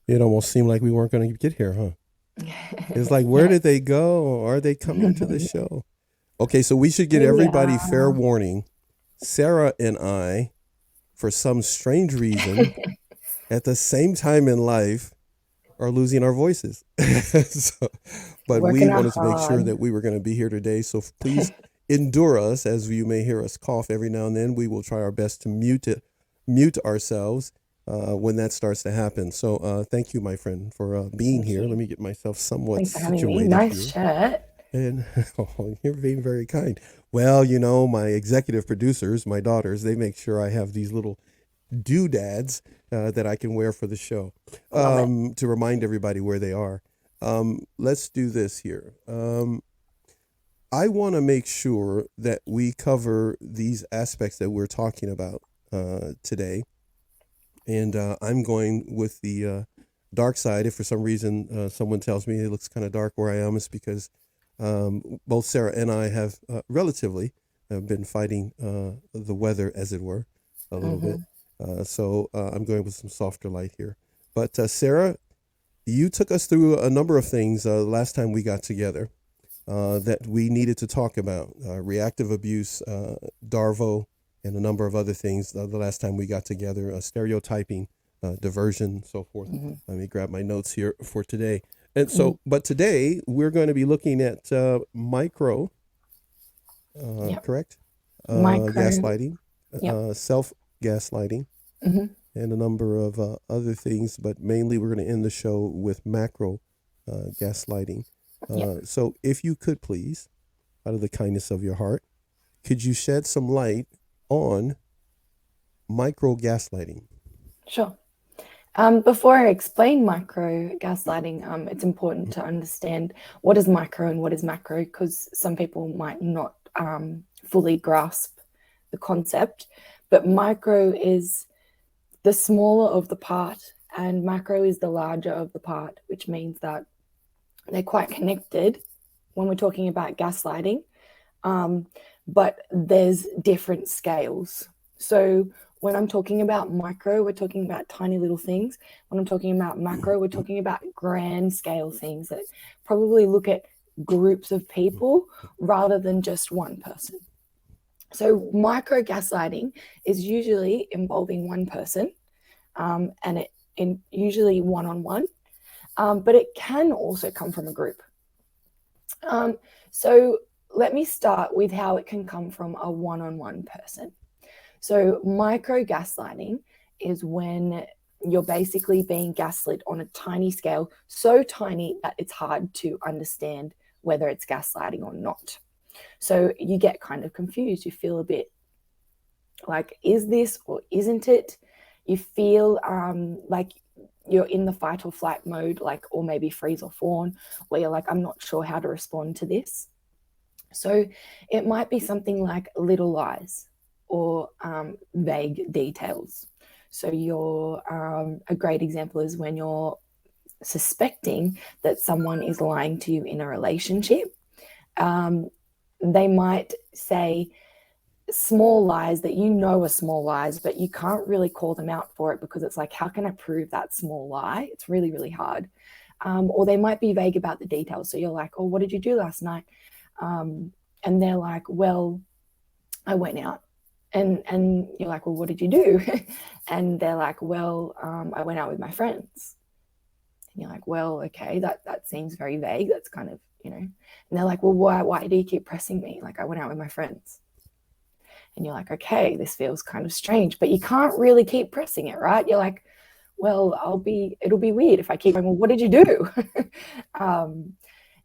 It almost seemed like we weren't going to get here, huh? It's like, where did they go? Are they coming to the show? Okay, so we should get everybody fair warning. Sarah and I, for some strange reason, at the same time in life, are losing our voices. But we wanted to make sure that we were going to be here today. So please endure us, as you may hear us cough every now and then. We will try our best to mute ourselves when that starts to happen. So thank you, my friend, for being here. Let me get myself somewhat situated. Nice shirt. And you're being very kind. Well, you know, my executive producers, my daughters, they make sure I have these little doodads that I can wear for the show to remind everybody where they are. Let's do this here. I want to make sure that we cover these aspects that we're talking about today. And I'm going with the dark side. If for some reason someone tells me it looks kind of dark where I am, it's because both Sarah and I have relatively been fighting the weather, as it were, a little bit. So I'm going with some softer light here. But Sarah, you took us through a number of things last time we got together that we needed to talk about. Reactive abuse, DARVO, and a number of other things the last time we got together, stereotyping, diversion, so forth. Let me grab my notes here for today. And so, but today we're going to be looking at micro, correct? Gaslighting, self-gaslighting, and a number of other things, but mainly we're going to end the show with macro gaslighting. So if you could please, out of the kindness of your heart, could you shed some light on micro gaslighting? Sure. Before I explain micro gaslighting, it's important to understand what is micro and what is macro, because some people might not fully grasp the concept. But micro is the smaller of the part and macro is the larger of the part, which means that they're quite connected when we're talking about gaslighting, but there's different scales. So when I'm talking about micro, we're talking about tiny little things. When I'm talking about macro, we're talking about grand scale things that probably look at groups of people rather than just one person. So micro gaslighting is usually involving one person, and it usually one-on-one, but it can also come from a group. So let me start with how it can come from a one-on-one person. So micro gaslighting is when you're basically being gaslit on a tiny scale, so tiny that it's hard to understand whether it's gaslighting or not. So you get kind of confused. You feel a bit like, is this or isn't it? You feel like you're in the fight or flight mode, like, or maybe freeze or fawn, where you're like, I'm not sure how to respond to this. So it might be something like little lies or vague details. So a great example is when you're suspecting that someone is lying to you in a relationship. They might say small lies that you know are small lies, but you can't really call them out for it because it's like, how can I prove that small lie? It's really, really hard. Or they might be vague about the details. So you're like, oh, what did you do last night? And they're like, well, I went out. And you're like, well, what did you do? And they're like, well, I went out with my friends. And you're like, well, okay, that seems very vague. That's kind of, and they're like, well, why do you keep pressing me? Like, I went out with my friends. And you're like, okay, this feels kind of strange, but you can't really keep pressing it, right? You're like, well, it'll be weird if I keep going, well, what did you do?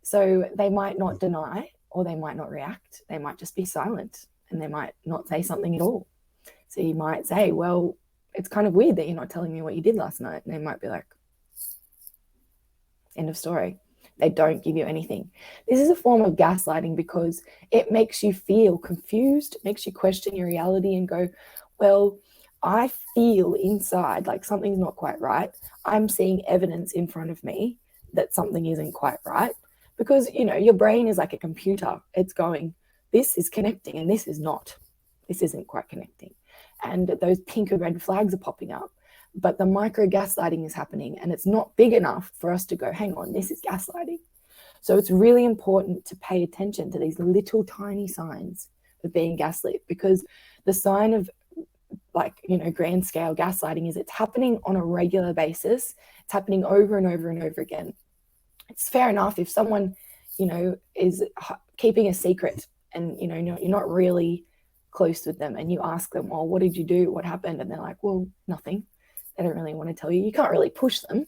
So they might not deny, or they might not react. They might just be silent, and they might not say something at all. So you might say, well, it's kind of weird that you're not telling me what you did last night. And they might be like, end of story. They don't give you anything. This is a form of gaslighting because it makes you feel confused, makes you question your reality and go, well, I feel inside like something's not quite right. I'm seeing evidence in front of me that something isn't quite right, because, your brain is like a computer. It's going, this is connecting and this is not. This isn't quite connecting. And those pink and red flags are popping up. But the micro gaslighting is happening, and it's not big enough for us to go, hang on, this is gaslighting. So it's really important to pay attention to these little tiny signs of being gaslit, because the sign of grand scale gaslighting is it's happening on a regular basis. It's happening over and over and over again. It's fair enough if someone, is keeping a secret and, you're not really close with them, and you ask them, well, what did you do? What happened? And they're like, well, nothing. They don't really want to tell you. You can't really push them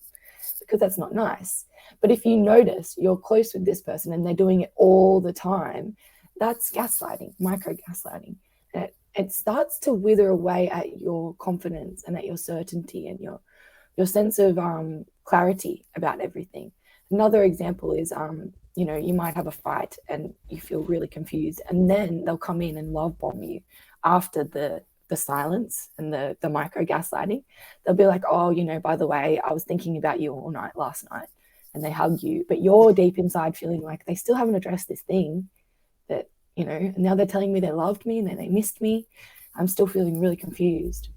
because that's not nice. But if you notice you're close with this person and they're doing it all the time, that's gaslighting, micro gaslighting. And it starts to wither away at your confidence and at your certainty and your sense of clarity about everything. Another example is, you might have a fight and you feel really confused, and then they'll come in and love bomb you after the silence and the micro gaslighting. They'll be like, oh, by the way, I was thinking about you all night last night, and they hug you, but you're deep inside feeling like they still haven't addressed this thing that, and now they're telling me they loved me and then they missed me. I'm still feeling really confused.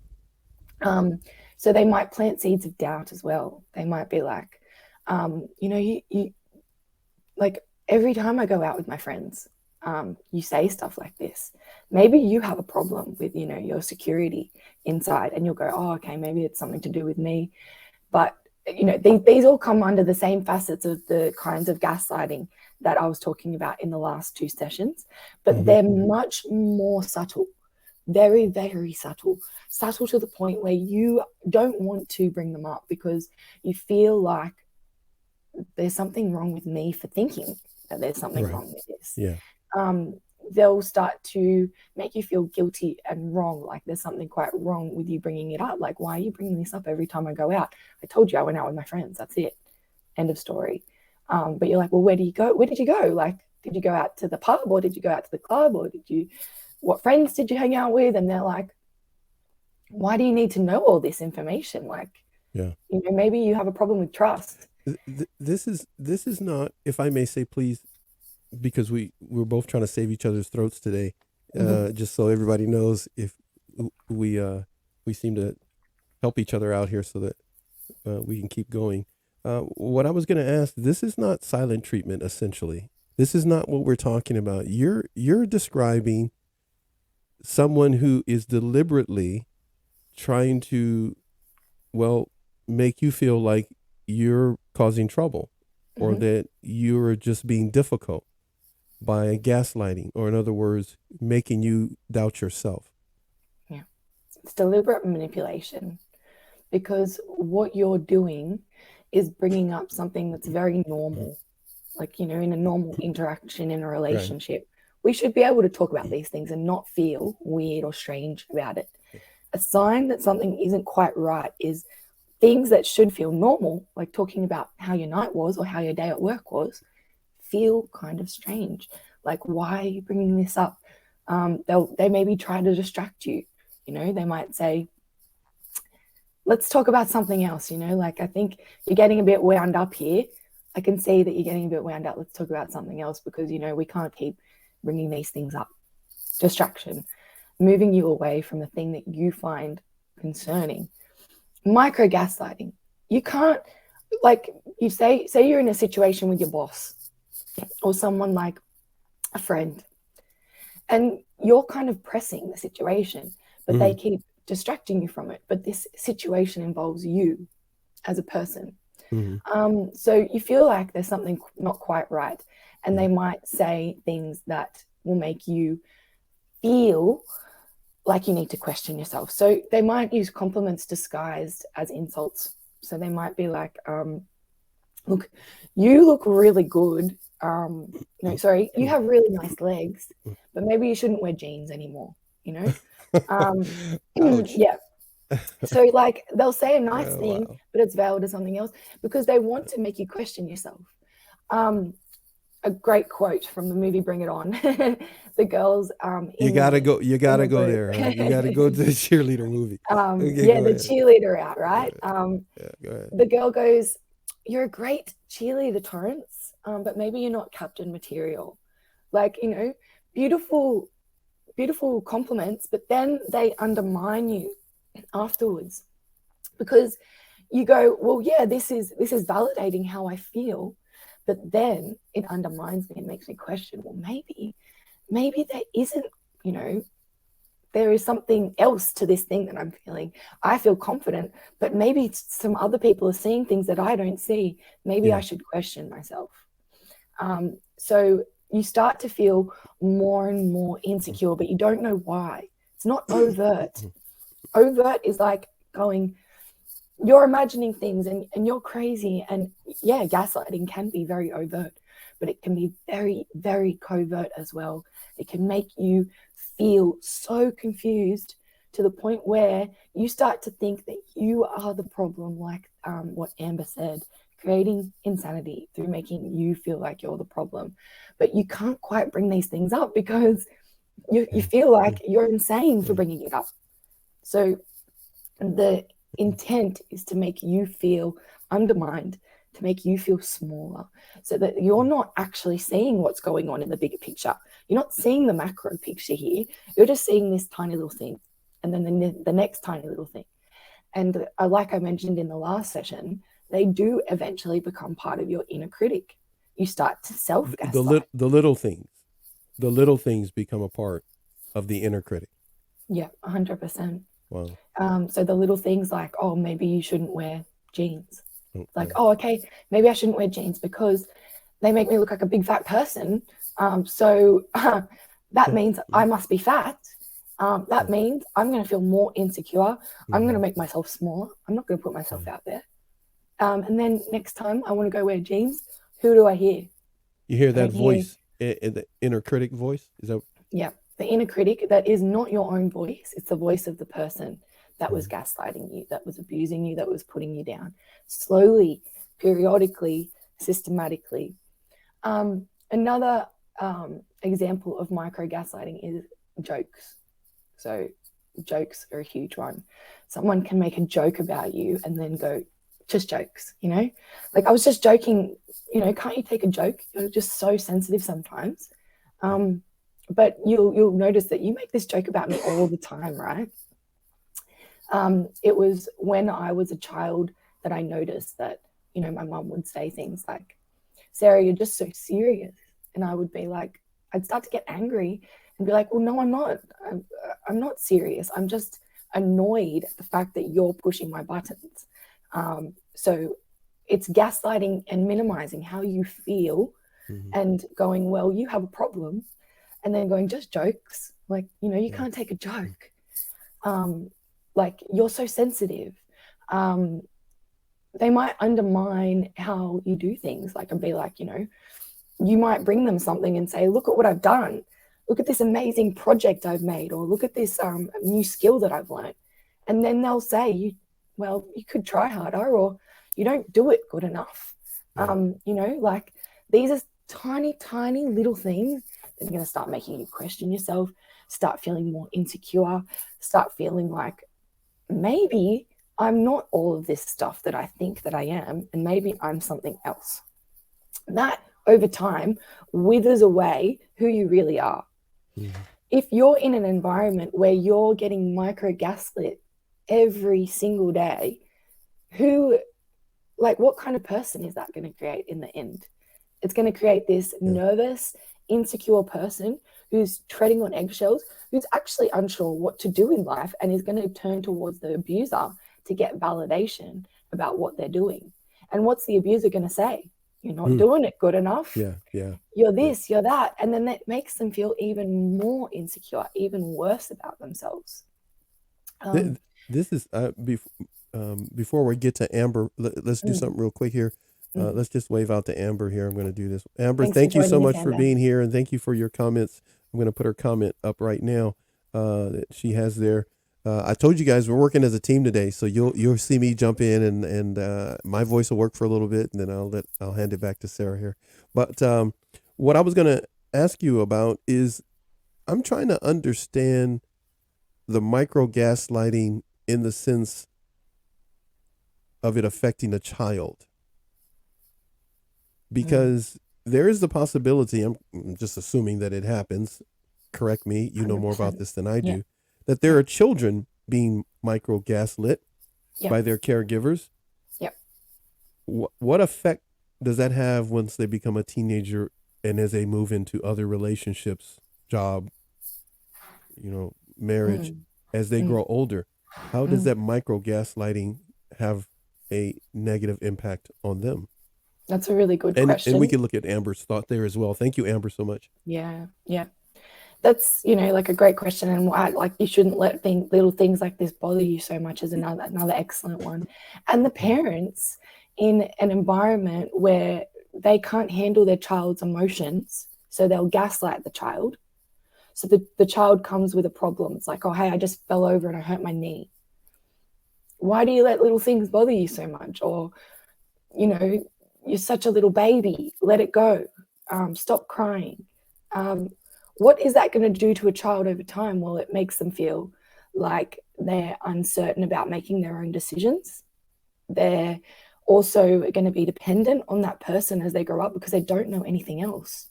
So they might plant seeds of doubt as well. They might be like, you like, every time I go out with my friends, you say stuff like this. Maybe you have a problem with, your security inside, and you'll go, oh, okay, maybe it's something to do with me. But, these all come under the same facets of the kinds of gaslighting that I was talking about in the last two sessions, but they're much more subtle, very, very subtle to the point where you don't want to bring them up because you feel like there's something wrong with me for thinking that there's something wrong with this. Yeah. They'll start to make you feel guilty and wrong, like there's something quite wrong with you bringing it up. Like, why are you bringing this up every time I go out? I told you I went out with my friends. That's it. End of story. But you're like, well, where did you go? Like, did you go out to the pub, or did you go out to the club, or what friends did you hang out with? And they're like, why do you need to know all this information? Like, maybe you have a problem with trust. This is not, if I may say, please, because we're both trying to save each other's throats today, just so everybody knows, if we seem to help each other out here so that we can keep going. What I was going to ask, this is not silent treatment. Essentially, this is not what we're talking about. You're describing someone who is deliberately trying to, make you feel like you're causing trouble, or that you're just being difficult by gaslighting, or in other words, making you doubt yourself. Yeah. It's deliberate manipulation. because what you're doing is bringing up something that's very normal. Like, in a normal interaction in a relationship, we should be able to talk about these things and not feel weird or strange about it. A sign that something isn't quite right is things that should feel normal, like talking about how your night was or how your day at work was, feel kind of strange. Like, why are you bringing this up? They maybe try to distract you. They might say, let's talk about something else. Like, I think you're getting a bit wound up here. I can see that you're getting a bit wound up. Let's talk about something else, because, we can't keep bringing these things up. Distraction, moving you away from the thing that you find concerning. Micro gaslighting. You can't, like, you say you're in a situation with your boss or someone like a friend, and you're kind of pressing the situation, but they keep distracting you from it. But this situation involves you as a person. So you feel like there's something not quite right, and they might say things that will make you feel like you need to question yourself. So they might use compliments disguised as insults. So they might be like, look, you look really good. You have really nice legs, but maybe you shouldn't wear jeans anymore, Yeah. So, like, they'll say a nice thing, but it's veiled as something else because they want to make you question yourself. A great quote from the movie Bring It On. The girls you gotta go there, huh? You gotta go to the cheerleader movie. The cheerleader out, right? Go ahead. The girl goes, you're a great cheerleader, Torrance, but maybe you're not captain material. Like, beautiful compliments, but then they undermine you afterwards, because you go, well, yeah, this is validating how I feel, but then it undermines me and makes me question, well, maybe there isn't, there is something else to this thing that I'm feeling. I feel confident, but maybe some other people are seeing things that I don't see. Maybe I should question myself. So you start to feel more and more insecure, but you don't know why. It's not overt. Overt is like going, you're imagining things and you're crazy. And yeah, gaslighting can be very overt, but it can be very, very covert as well. It can make you feel so confused to the point where you start to think that you are the problem, like what Amber said, creating insanity through making you feel like you're the problem. But you can't quite bring these things up because you feel like you're insane for bringing it up. So the intent is to make you feel undermined, to make you feel smaller, so that you're not actually seeing what's going on in the bigger picture. You're not seeing the macro picture here. You're just seeing this tiny little thing, and then the next tiny little thing. And like I mentioned in the last session, they do eventually become part of your inner critic. You start to self-gaslight. The little things become a part of the inner critic. Yeah, 100%. Wow. So the little things like, oh, maybe you shouldn't wear jeans. Like, oh, okay, maybe I shouldn't wear jeans because they make me look like a big fat person. So that means I must be fat. That means I'm going to feel more insecure. I'm going to make myself smaller. I'm not going to put myself out there. And then next time I want to go wear jeans, who do I hear? You hear that voice, the inner critic voice? Is that? Yeah, the inner critic that is not your own voice. It's the voice of the person that was gaslighting you, that was abusing you, that was putting you down. Slowly, periodically, systematically. Another example of micro gaslighting is jokes. So jokes are a huge one. Someone can make a joke about you and then go, just jokes, like, I was just joking, can't you take a joke? You're just so sensitive sometimes. But you'll notice that you make this joke about me all the time, right? It was when I was a child that I noticed that, my mum would say things like, Sarah, you're just so serious. And I would be like, I'd start to get angry and be like, well, no, I'm not. I'm not serious. I'm just annoyed at the fact that you're pushing my buttons. So it's gaslighting and minimizing how you feel and going, well, you have a problem. And then going, just jokes. Like, you can't take a joke. Like, you're so sensitive. they might undermine how you do things. Like, and be like, you might bring them something and say, look at what I've done. Look at this amazing project I've made, or look at this new skill that I've learned. And then they'll say, you could try harder, or you don't do it good enough. Yeah. Like, these are tiny, tiny little things that are going to start making you question yourself, start feeling more insecure, start feeling like maybe I'm not all of this stuff that I think that I am, and maybe I'm something else. That over time withers away who you really are. Mm-hmm. If you're in an environment where you're getting micro gaslit every single day, what kind of person is that going to create in the end? It's going to create this nervous, insecure person who's treading on eggshells, who's actually unsure what to do in life, and is going to turn towards the abuser to get validation about what they're doing. And what's the abuser going to say? You're not doing it good enough. Yeah. You're this, you're that. And then that makes them feel even more insecure, even worse about themselves. This is before we get to Amber, let's do something real quick here. Let's just wave out to Amber here. I'm going to do this. Amber, thank you so much for being here, and thank you for your comments. I'm going to put her comment up right now that she has there. I told you guys we're working as a team today, so you'll see me jump in, and my voice will work for a little bit, and then I'll hand it back to Sarah here. But what I was going to ask you about is I'm trying to understand the micro gaslighting in the sense of it affecting a child, because there is the possibility, I'm just assuming that it happens, correct me, you know more about this than I do, that there are children being micro gaslit by their caregivers. What effect does that have once they become a teenager and as they move into other relationships, job, marriage, as they grow older? How does that micro gaslighting have a negative impact on them? That's a really good question. And we can look at Amber's thought there as well. Thank you, Amber, so much. Yeah. That's, like a great question. And why, you shouldn't let little things like this bother you so much is another excellent one. And the parents in an environment where they can't handle their child's emotions, so they'll gaslight the child. So the child comes with a problem. It's like, oh, hey, I just fell over and I hurt my knee. Why do you let little things bother you so much? Or, you're such a little baby. Let it go. Stop crying. What is that going to do to a child over time? Well, it makes them feel like they're uncertain about making their own decisions. They're also going to be dependent on that person as they grow up because they don't know anything else.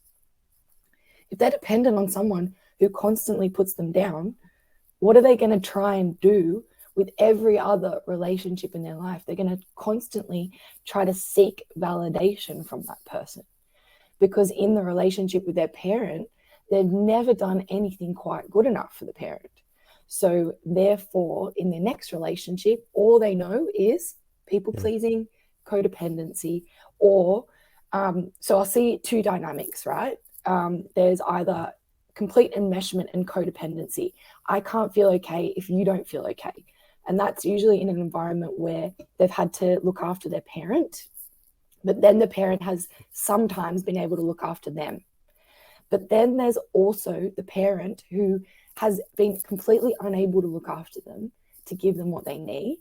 If they're dependent on someone who constantly puts them down, what are they going to try and do with every other relationship in their life? They're going to constantly try to seek validation from that person, because in the relationship with their parent, they've never done anything quite good enough for the parent. So therefore, in their next relationship, all they know is people-pleasing, codependency, or so I'll see two dynamics, right? There's either complete enmeshment and codependency. I can't feel okay if you don't feel okay. And that's usually in an environment where they've had to look after their parent, but then the parent has sometimes been able to look after them. But then there's also the parent who has been completely unable to look after them, to give them what they need.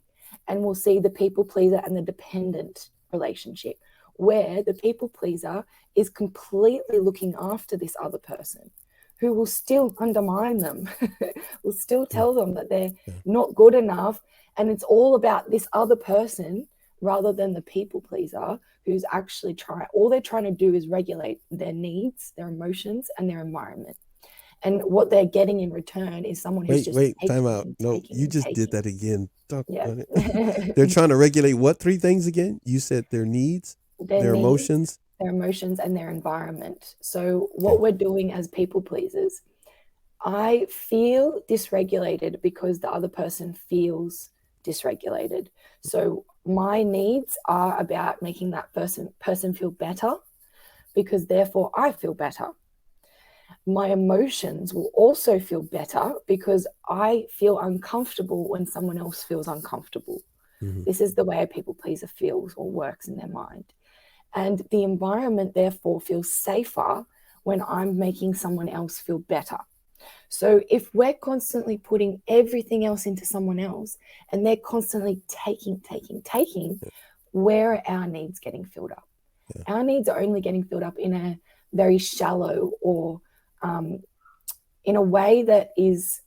And we'll see the people pleaser and the dependent relationship, where the people pleaser is completely looking after this other person, who will still undermine them, will still tell them that they're not good enough. And it's all about this other person rather than the people pleaser, who's actually all they're trying to do is regulate their needs, their emotions, and their environment. And what they're getting in return is someone who's time out. No, you just did that again. Yeah. They're trying to regulate what three things again? You said their needs, their emotions, and their environment. So what we're doing as people pleasers, I feel dysregulated because the other person feels dysregulated. So my needs are about making that person feel better, because therefore I feel better. My emotions will also feel better because I feel uncomfortable when someone else feels uncomfortable. This is the way a people pleaser feels or works in their mind. And the environment, therefore, feels safer when I'm making someone else feel better. So if we're constantly putting everything else into someone else and they're constantly taking, where are our needs getting filled up? Yeah. Our needs are only getting filled up in a very shallow or in a way that is,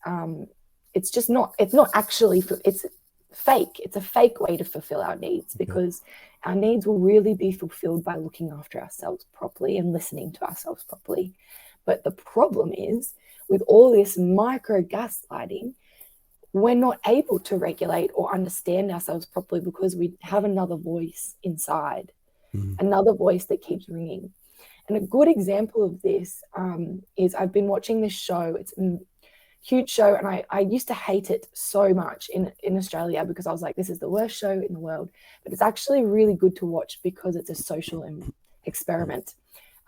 it's not actually, it's fake. It's a fake way to fulfill our needs, because our needs will really be fulfilled by looking after ourselves properly and listening to ourselves properly. But the problem is, with all this micro gaslighting, we're not able to regulate or understand ourselves properly because we have another voice inside, another voice that keeps ringing. And a good example of this is, I've been watching this show. It's a huge show, and I used to hate it so much in Australia because I was like, this is the worst show in the world. But it's actually really good to watch because it's a social experiment.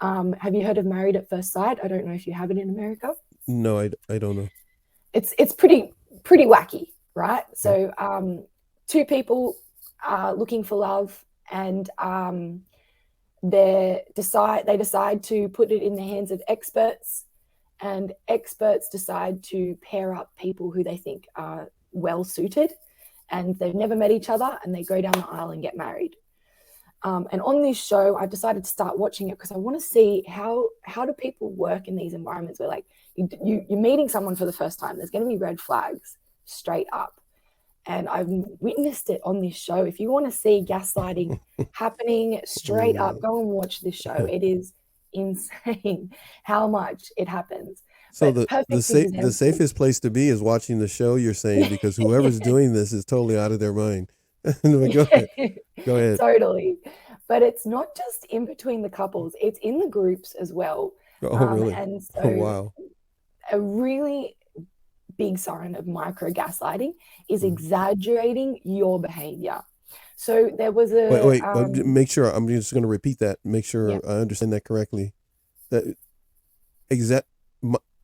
Have you heard of Married at First Sight? I don't know if you have it in America. No, I don't know. It's pretty wacky, right? So two people are looking for love, and they decide to put it in the hands of experts, and experts decide to pair up people who they think are well suited, and they've never met each other, and they go down the aisle and get married. And on this show, I decided to start watching it because I want to see how do people work in these environments where, like, you're meeting someone for the first time. There's going to be red flags straight up. And I've witnessed it on this show. If you want to see gaslighting happening straight up, go and watch this show. It is insane how much it happens. So the safest place to be is watching the show, you're saying, because whoever's doing this is totally out of their mind. Go ahead. Totally. But it's not just in between the couples, it's in the groups as well. Oh, really? And so wow. A really big sign of micro gaslighting is exaggerating your behavior. So there was a wait. Make sure, I'm just going to repeat that. Make sure I understand that correctly. That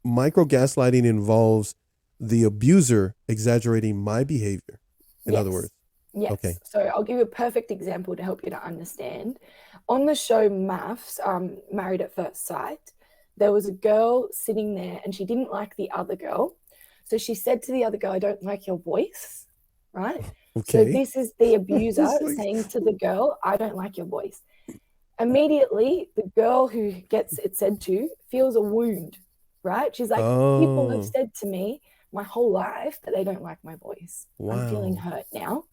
micro gaslighting involves the abuser exaggerating my behavior. In other words. Yes. Okay. So I'll give you a perfect example to help you to understand. On the show Maths, Married at First Sight, there was a girl sitting there and she didn't like the other girl. So she said to the other girl, I don't like your voice, right? Okay. So this is the abuser saying to the girl, I don't like your voice. Immediately, the girl who gets it said to feels a wound, right? She's like, people have said to me my whole life that they don't like my voice. Wow. I'm feeling hurt now.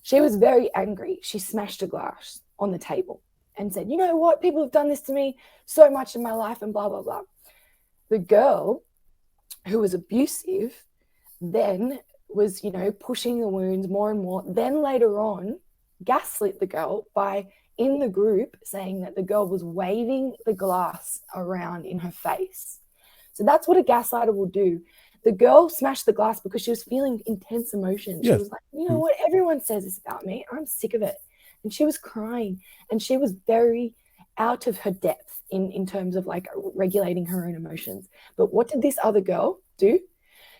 She was very angry. She smashed a glass on the table and said, you know what? People have done this to me so much in my life and blah, blah, blah. The girl who was abusive then was, pushing the wounds more and more. Then later on, gaslit the girl by, in the group, saying that the girl was waving the glass around in her face. So that's what a gaslighter will do. The girl smashed the glass because she was feeling intense emotion. She was like, you know what? Everyone says this about me. I'm sick of it. And she was crying, and she was very out of her depth in terms of like regulating her own emotions. But what did this other girl do?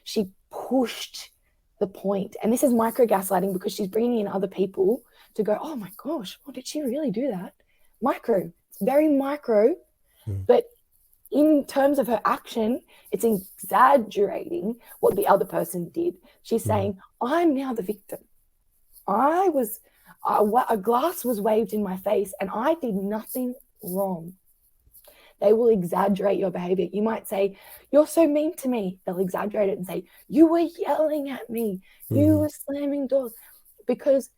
She pushed the point. And this is micro gaslighting because she's bringing in other people to go, oh my gosh, oh, did she really do that? Micro. It's very micro, but in terms of her action, it's exaggerating what the other person did. She's saying, I'm now the victim. A glass was waved in my face and I did nothing wrong. They will exaggerate your behavior. You might say, you're so mean to me. They'll exaggerate it and say, you were yelling at me. You were slamming doors. Because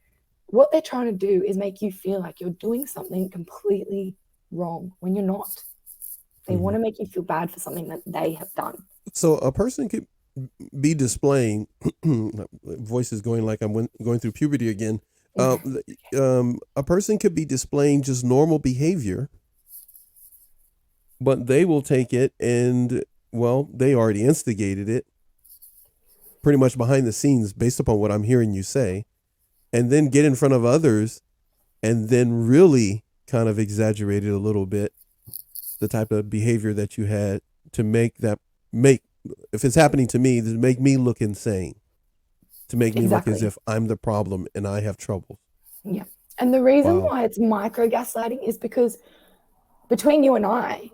what they're trying to do is make you feel like you're doing something completely wrong when you're not. They want to make you feel bad for something that they have done. So a person could be displaying, voice is going like I'm going through puberty again. A person could be displaying just normal behavior, but they will take it and, well, they already instigated it pretty much behind the scenes based upon what I'm hearing you say, and then get in front of others and then really kind of exaggerate it a little bit, the type of behavior that you had to make if it's happening to me, to make me look insane. to make me look as Exactly. if I'm the problem and I have trouble. Yeah. And the reason Wow. why it's micro gaslighting is because between you and I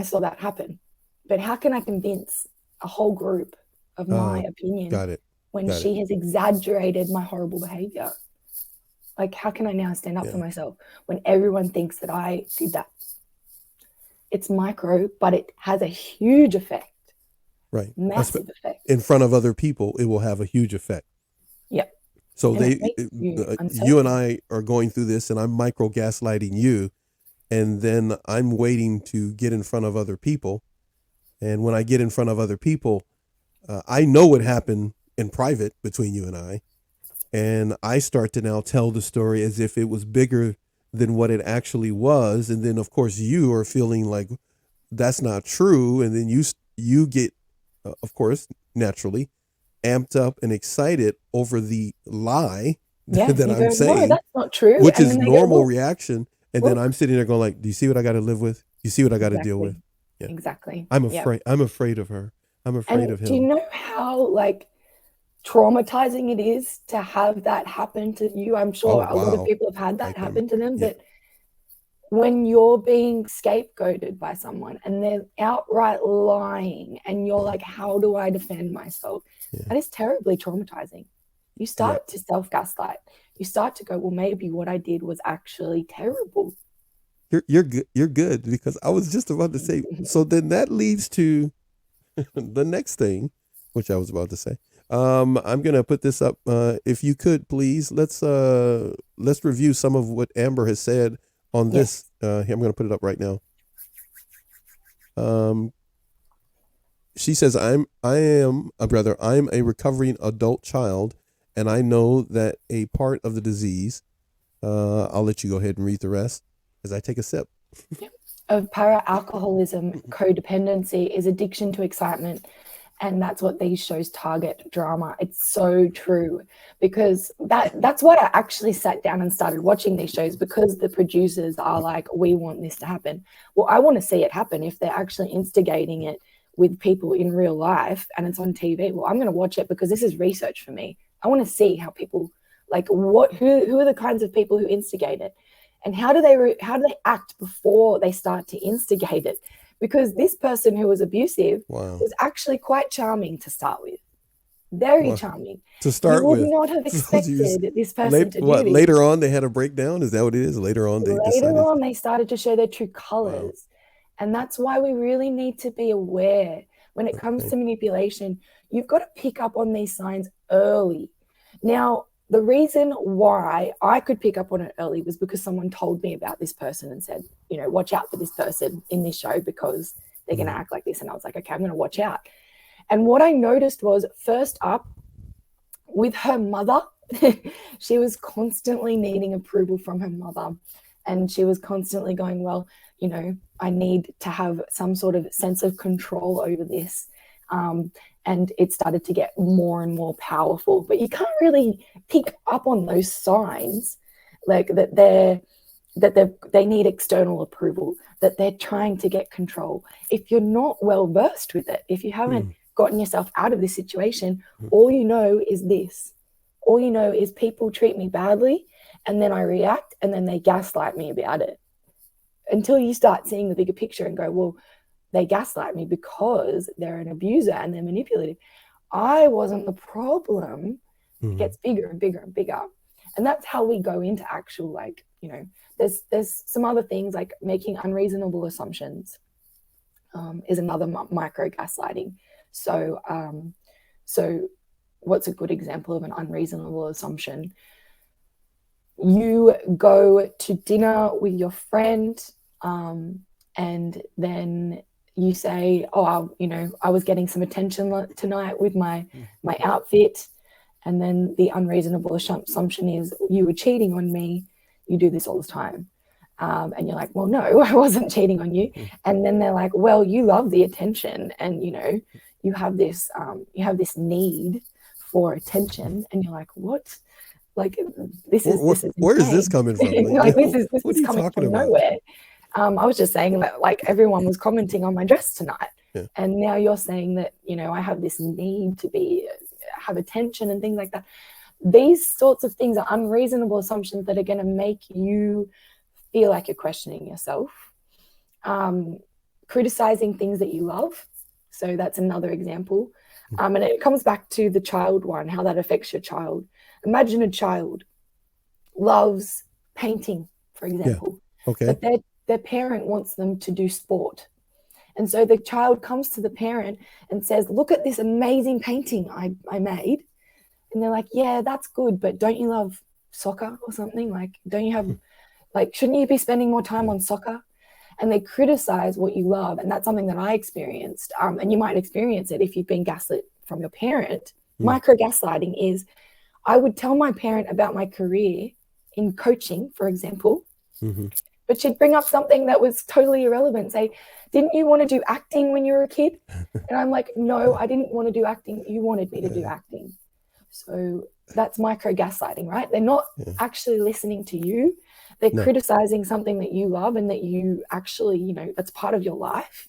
saw that happen. But how can I convince a whole group of my opinion Got it. when Got it. she has exaggerated my horrible behavior? Like, how can I now stand up for myself when everyone thinks that I did that? It's micro, but it has a huge effect. Right. Massive effect. In front of other people, it will have a huge effect. Yep. So And you and I are going through this, and I'm micro gaslighting you, and then I'm waiting to get in front of other people. And when I get in front of other people, I know what happened in private between you and I. And I start to now tell the story as if it was bigger than what it actually was. And then, of course, you are feeling like that's not true. And then you get, of course, naturally amped up and excited over the lie that I'm saying. No, that's not true. Which is normal reaction. And well, then I'm sitting there going like, do you see what I got to live with? You see what I got to deal with? Yeah. Exactly. I'm afraid. I'm afraid of her. I'm afraid of him. Do you know how traumatizing it is to have that happen to you? I'm sure a lot of people have had that happen to them. But when you're being scapegoated by someone and they're outright lying and you're like, how do I defend myself? That is terribly traumatizing. You start to self-gaslight. You start to go, well, maybe what I did was actually terrible. You're good. You're good, because I was just about to say, so then that leads to the next thing, which I was about to say. I'm going to put this up. If you could, please, let's review some of what Amber has said on this. Here, I'm going to put it up right now. She says, I'm a recovering adult child, and I know that a part of the disease, I'll let you go ahead and read the rest as I take a sip. Of para-alcoholism, codependency is addiction to excitement. And that's what these shows target, drama. It's so true, because that's what I actually sat down and started watching these shows, because the producers are like, we want this to happen. Well, I want to see it happen. If they're actually instigating it with people in real life and it's on TV, well, I'm going to watch it, because this is research for me. I want to see how people, who are the kinds of people who instigate it, and how do they act before they start to instigate it? Because this person who was abusive was actually quite charming to start with. Very charming. To start with. You would not have expected this person to do this. Later on, they had a breakdown? Is that what it is? Later on, they started to show their true colors. And that's why we really need to be aware. When it comes to manipulation, you've got to pick up on these signs early. Now, the reason why I could pick up on it early was because someone told me about this person and said, watch out for this person in this show because they're going to act like this. And I was like, okay, I'm going to watch out. And what I noticed was, first up, with her mother, she was constantly needing approval from her mother. And she was constantly going, well, I need to have some sort of sense of control over this. And it started to get more and more powerful. But you can't really pick up on those signs, like that they need external approval, that they're trying to get control. If you're not well versed with it, if you haven't gotten yourself out of this situation, all you know is this. All you know is people treat me badly, and then I react, and then they gaslight me about it. Until you start seeing the bigger picture and go, well, they gaslight me because they're an abuser and they're manipulative. I wasn't the problem. It gets bigger and bigger and bigger. And that's how we go into actual, there's some other things, like making unreasonable assumptions is another micro gaslighting. So what's a good example of an unreasonable assumption? You go to dinner with your friend, and then you say, oh, I was getting some attention tonight with my outfit. And then the unreasonable assumption is, you were cheating on me. You do this all the time. And you're like, well, no, I wasn't cheating on you. And then they're like, well, you love the attention, and you have this need for attention. And you're like, what? Like, this is where is this coming from? Like, this is coming from nowhere. I was just saying that, like, everyone was commenting on my dress tonight. And now you're saying that, I have this need to be have attention and things like that. These sorts of things are unreasonable assumptions that are going to make you feel like you're questioning yourself. Criticizing things that you love. So that's another example. And it comes back to the child one, how that affects your child. Imagine a child loves painting, for example. Yeah. Okay. But their parent wants them to do sport. And so the child comes to the parent and says, look at this amazing painting I made. And they're like, yeah, that's good, but don't you love soccer or something? Like, don't you have, like, shouldn't you be spending more time on soccer? And they criticize what you love. And that's something that I experienced. And you might experience it if you've been gaslit from your parent. Micro gaslighting is, I would tell my parent about my career in coaching, for example, but she'd bring up something that was totally irrelevant. Say, didn't you want to do acting when you were a kid? And I'm like, no, I didn't want to do acting. You wanted me to do acting. So that's micro gaslighting, right? They're not actually listening to you. They're criticizing something that you love and that you actually, you know, that's part of your life,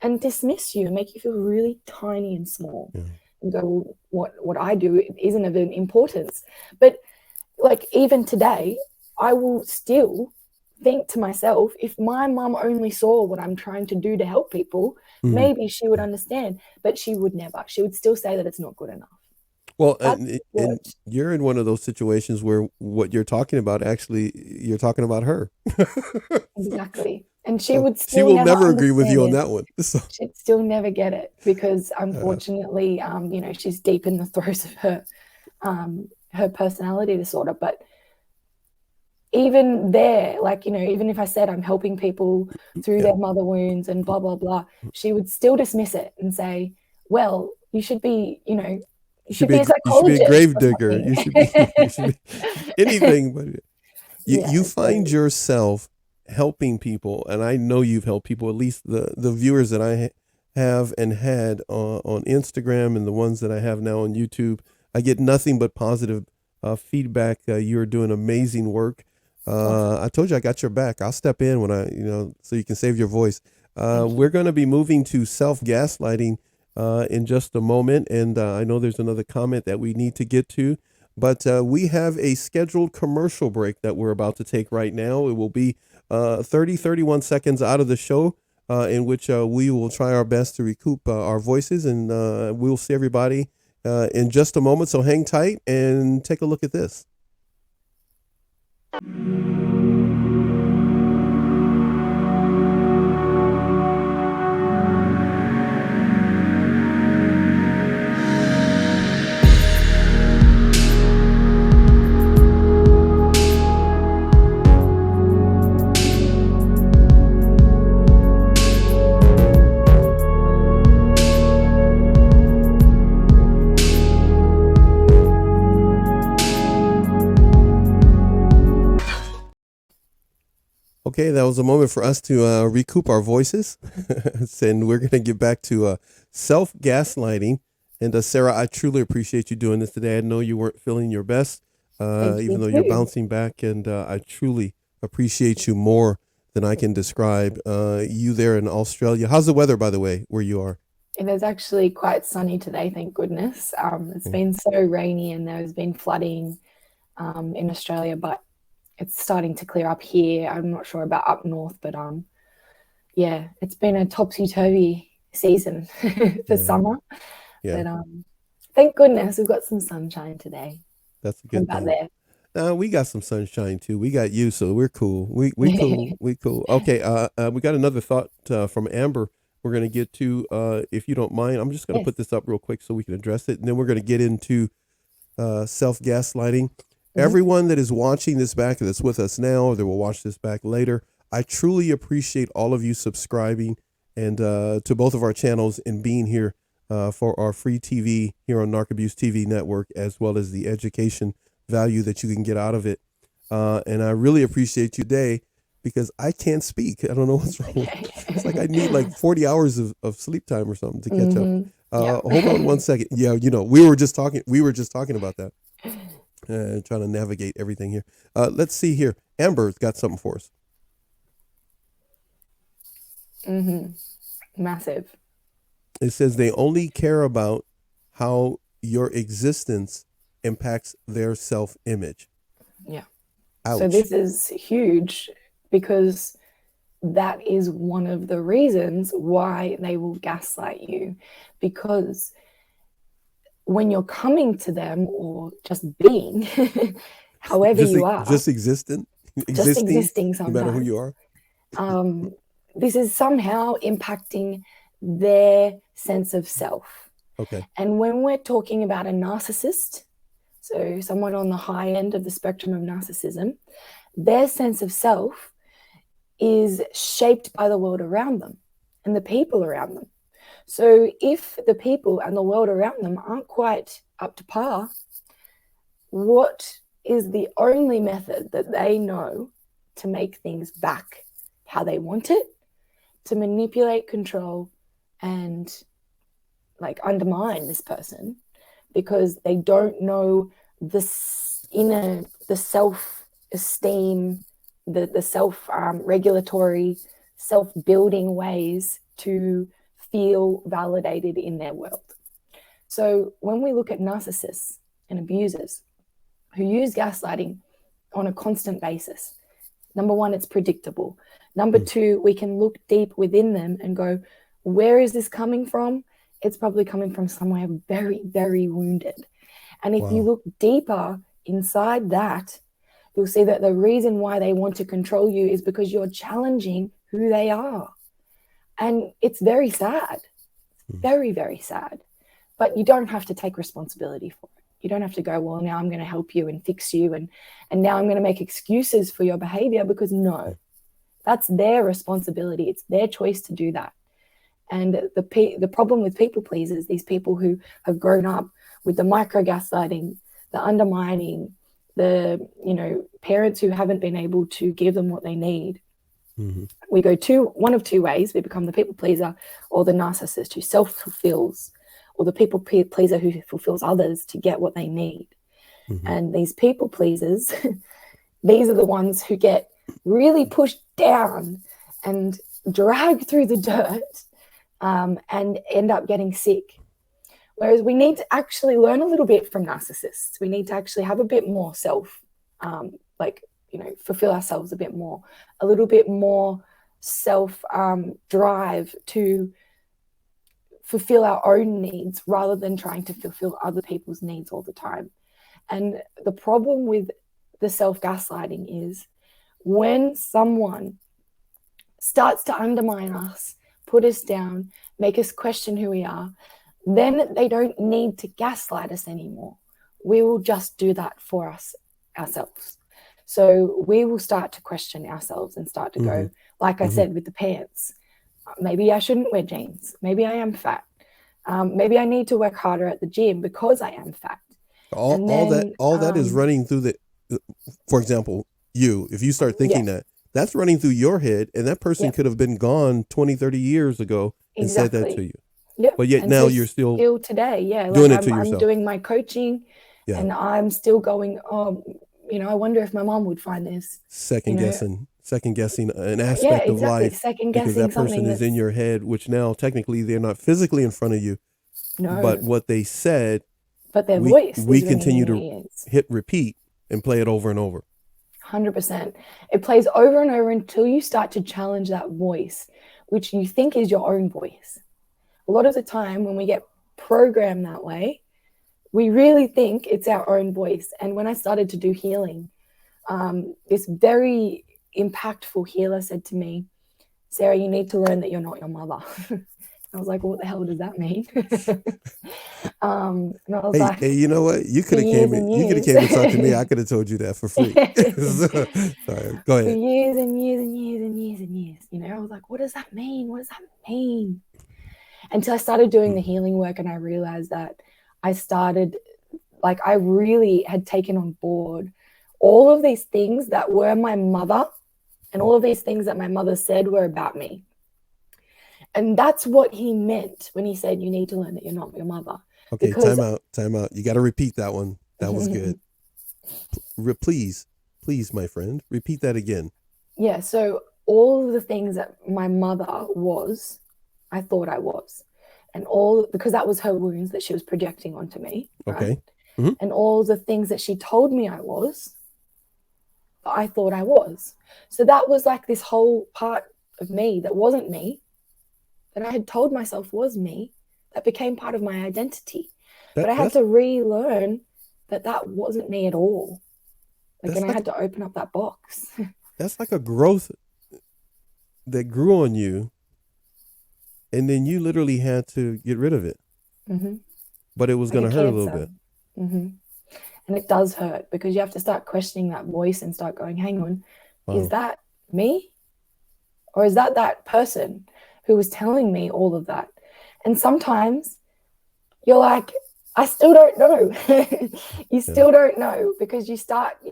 and dismiss you and make you feel really tiny and small and go, well, what I do isn't of importance. But like, even today, I will still think to myself, if my mum only saw what I'm trying to do to help people, maybe she would understand, but she would never. She would still say that it's not good enough. Well, and you're in one of those situations where what you're talking about, actually, you're talking about her. Exactly. And she would still she will never agree with you on that one. So. She'd still never get it because, unfortunately, you know, she's deep in the throes of her personality disorder. But even there, like, you know, even if I said I'm helping people through their mother wounds and blah, blah, blah, she would still dismiss it and say, well, you should be, you know, you should be a psychologist. You should be a grave digger. You should be anything. But you find yourself helping people, and I know you've helped people, at least the viewers that I have and had on Instagram and the ones that I have now on YouTube. I get nothing but positive feedback. You're doing amazing work. I told you I got your back. I'll step in when so you can save your voice. We're going to be moving to self-gaslighting in just a moment. And I know there's another comment that we need to get to, but we have a scheduled commercial break that we're about to take right now. It will be 31 seconds out of the show, in which we will try our best to recoup our voices, and we'll see everybody in just a moment. So hang tight and take a look at this. Okay, that was a moment for us to recoup our voices, and we're going to get back to self-gaslighting. And Sarah, I truly appreciate you doing this today. I know you weren't feeling your best, even though you're bouncing back, and I truly appreciate you more than I can describe. You there in Australia. How's the weather, by the way, where you are? It is actually quite sunny today, thank goodness. It's been so rainy, and there's been flooding in Australia, but it's starting to clear up here. I'm not sure about up north, but yeah, it's been a topsy-turvy season for summer. Yeah. But thank goodness we've got some sunshine today. That's a good thing. We got some sunshine too. We got you, so we're cool. We cool. We cool. Okay. We got another thought from Amber. We're gonna get to, if you don't mind. I'm just gonna put this up real quick so we can address it, and then we're gonna get into self-gaslighting. Everyone that is watching this back, that's with us now, or that will watch this back later, I truly appreciate all of you subscribing and to both of our channels and being here for our free TV here on Narc Abuse TV Network, as well as the education value that you can get out of it. And I really appreciate you today, because I can't speak. I don't know what's wrong. It's like I need like 40 hours of sleep time or something to catch up. Hold on one second. Yeah, we were just talking about that. Trying to navigate everything here. Let's see here. Amber's got something for us. Massive. It says they only care about how your existence impacts their self-image. Yeah. Ouch. So this is huge because that is one of the reasons why they will gaslight you, because when you're coming to them or just being, however just, you are, just existing, existing no matter who sometimes, you are. this is somehow impacting their sense of self. Okay. And when we're talking about a narcissist, so someone on the high end of the spectrum of narcissism, their sense of self is shaped by the world around them and the people around them. So if the people and the world around them aren't quite up to par, what is the only method that they know to make things back how they want it, to manipulate, control, and like undermine this person, because they don't know this inner, the self-esteem, the self-regulatory, self-building ways to feel validated in their world. So when we look at narcissists and abusers who use gaslighting on a constant basis, number one, it's predictable. Number two, we can look deep within them and go, where is this coming from? It's probably coming from somewhere very, very wounded. And if you look deeper inside that, you'll see that the reason why they want to control you is because you're challenging who they are. And it's very sad, very, very sad. But you don't have to take responsibility for it. You don't have to go, well, now I'm going to help you and fix you. And now I'm going to make excuses for your behavior, because no, that's their responsibility. It's their choice to do that. And the problem with people pleasers, these people who have grown up with the micro gaslighting, the undermining, the parents who haven't been able to give them what they need. We go one of two ways. We become the people pleaser or the narcissist who self-fulfills, or the people pleaser who fulfills others to get what they need. And these people pleasers, these are the ones who get really pushed down and dragged through the dirt, and end up getting sick. Whereas we need to actually learn a little bit from narcissists. We need to actually have a bit more fulfill ourselves a bit more, a little bit more self drive to fulfill our own needs rather than trying to fulfill other people's needs all the time. And the problem with the self-gaslighting is when someone starts to undermine us, put us down, make us question who we are, then they don't need to gaslight us anymore. We will just do that for ourselves. So we will start to question ourselves and start to go, like I said, with the pants. Maybe I shouldn't wear jeans. Maybe I am fat. Maybe I need to work harder at the gym because I am fat. All that is running through for example, if you start thinking that's running through your head, and that person could have been gone 20, 30 years ago and said that to you. Yep. But yet now you're still today. Yeah. Doing it to yourself. I'm doing my coaching and I'm still going, I wonder if my mom would find this. Second guessing an aspect of life. Second because guessing that person is in your head, which now technically they're not physically in front of you. No. But what they said, but their voice. We continue to hit repeat and play it over and over. 100%. It plays over and over until you start to challenge that voice, which you think is your own voice. A lot of the time when we get programmed that way, we really think it's our own voice. And when I started to do healing, this very impactful healer said to me, Sarah, you need to learn that you're not your mother. I was like, well, what the hell does that mean? And I was like, hey, you know what? You could have came and talked to me. I could have told you that for free. Sorry, go ahead. For years and years and years and years and years, I was like, what does that mean? What does that mean? Until I started doing the healing work, and I realized that I really had taken on board all of these things that were my mother, and all of these things that my mother said were about me. And that's what he meant when he said, you need to learn that you're not your mother. Okay, time out. You got to repeat that one. That was good. Please, my friend, repeat that again. Yeah, so all of the things that my mother was, I thought I was. and all, because that was her wounds that she was projecting onto me, right? Okay. Mm-hmm. And all the things that she told me I was, I thought I was. So that was like this whole part of me that wasn't me, that I had told myself was me, that became part of my identity. But I had to relearn that that wasn't me at all. Like, and I had to open up that box. That's like a growth that grew on you, and then you literally had to get rid of it. Mm-hmm. But it was going to hurt a little bit. Mm-hmm. And it does hurt, because you have to start questioning that voice and start going, hang on, is that me? Or is that that person who was telling me all of that? And sometimes you're like, I still don't know. You still don't know, because there's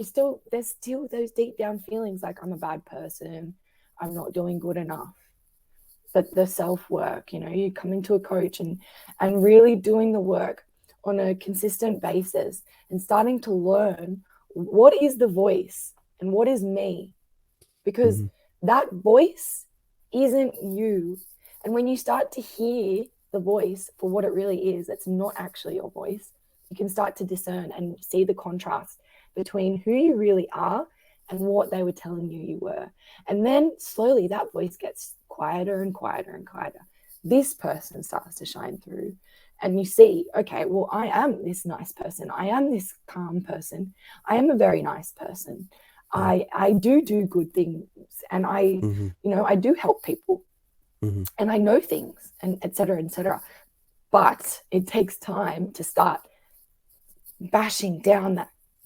still those deep down feelings like, I'm a bad person, I'm not doing good enough. But the self-work, you coming to a coach and really doing the work on a consistent basis and starting to learn what is the voice and what is me, because that voice isn't you. And when you start to hear the voice for what it really is, it's not actually your voice, you can start to discern and see the contrast between who you really are and what they were telling you were. And then slowly that voice gets quieter and quieter and quieter. This person starts to shine through, and you see, okay, well, I am this nice person, I am this calm person, I am a very nice person, I do good things, and I I do help people, and I know things, and et cetera, but it takes time to start bashing down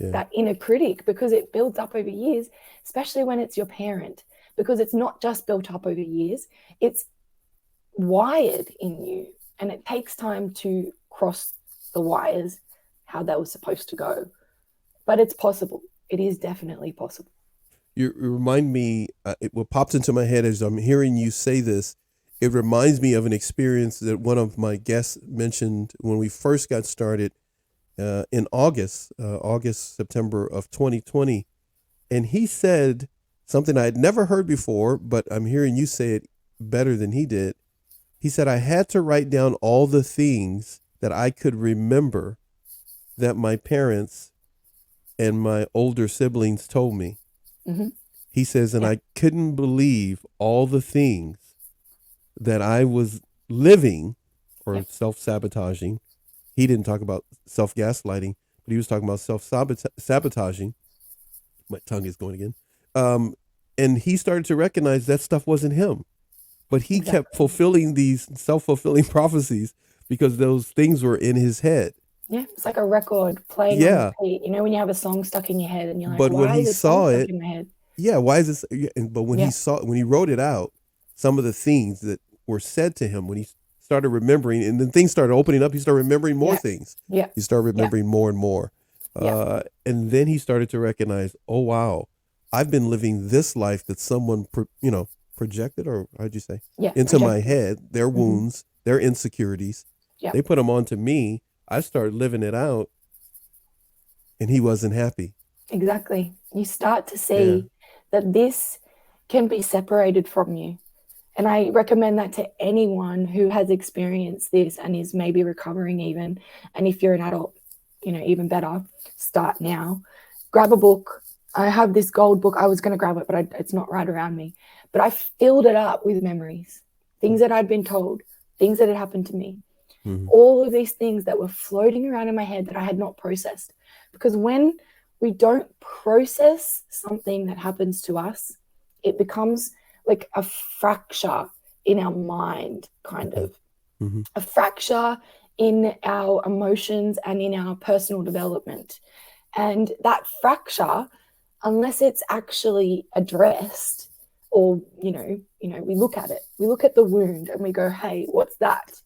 that inner critic, because it builds up over years, especially when it's your parent, because it's not just built up over years, it's wired in you, and it takes time to cross the wires how they were supposed to go. But it's possible. It is definitely possible. You remind me, what popped into my head as I'm hearing you say this, it reminds me of an experience that one of my guests mentioned when we first got started in September of 2020. And he said something I had never heard before, but I'm hearing you say it better than he did. He said, I had to write down all the things that I could remember that my parents and my older siblings told me. He says, and I couldn't believe all the things that I was living or self-sabotaging. He didn't talk about self-gaslighting, but he was talking about self-sabotaging. My tongue is going again. And he started to recognize that stuff wasn't him. But he kept fulfilling these self-fulfilling prophecies because those things were in his head. Yeah, it's like a record playing on repeat. You know, when you have a song stuck in your head and you're like, but why is this song stuck in my head? Yeah, why is this? But when he wrote it out, some of the things that were said to him, when he started remembering, and then things started opening up, he started remembering more things. Yeah. He started remembering more and more. And then he started to recognize, oh, wow, I've been living this life that someone, projected, or how'd you say? Into my head, their wounds, their insecurities. They put them onto me. I started living it out, and he wasn't happy. Exactly. You start to see that this can be separated from you. And I recommend that to anyone who has experienced this and is maybe recovering even. And if you're an adult, even better, start now. Grab a book. I have this gold book. I was going to grab it, but it's not right around me. But I filled it up with memories, things that I'd been told, things that had happened to me. All of these things that were floating around in my head that I had not processed. Because when we don't process something that happens to us, it becomes like a fracture in our mind, kind of. A fracture in our emotions and in our personal development. And that fracture, unless it's actually addressed, or, we look at it, we look at the wound and we go, hey, what's that?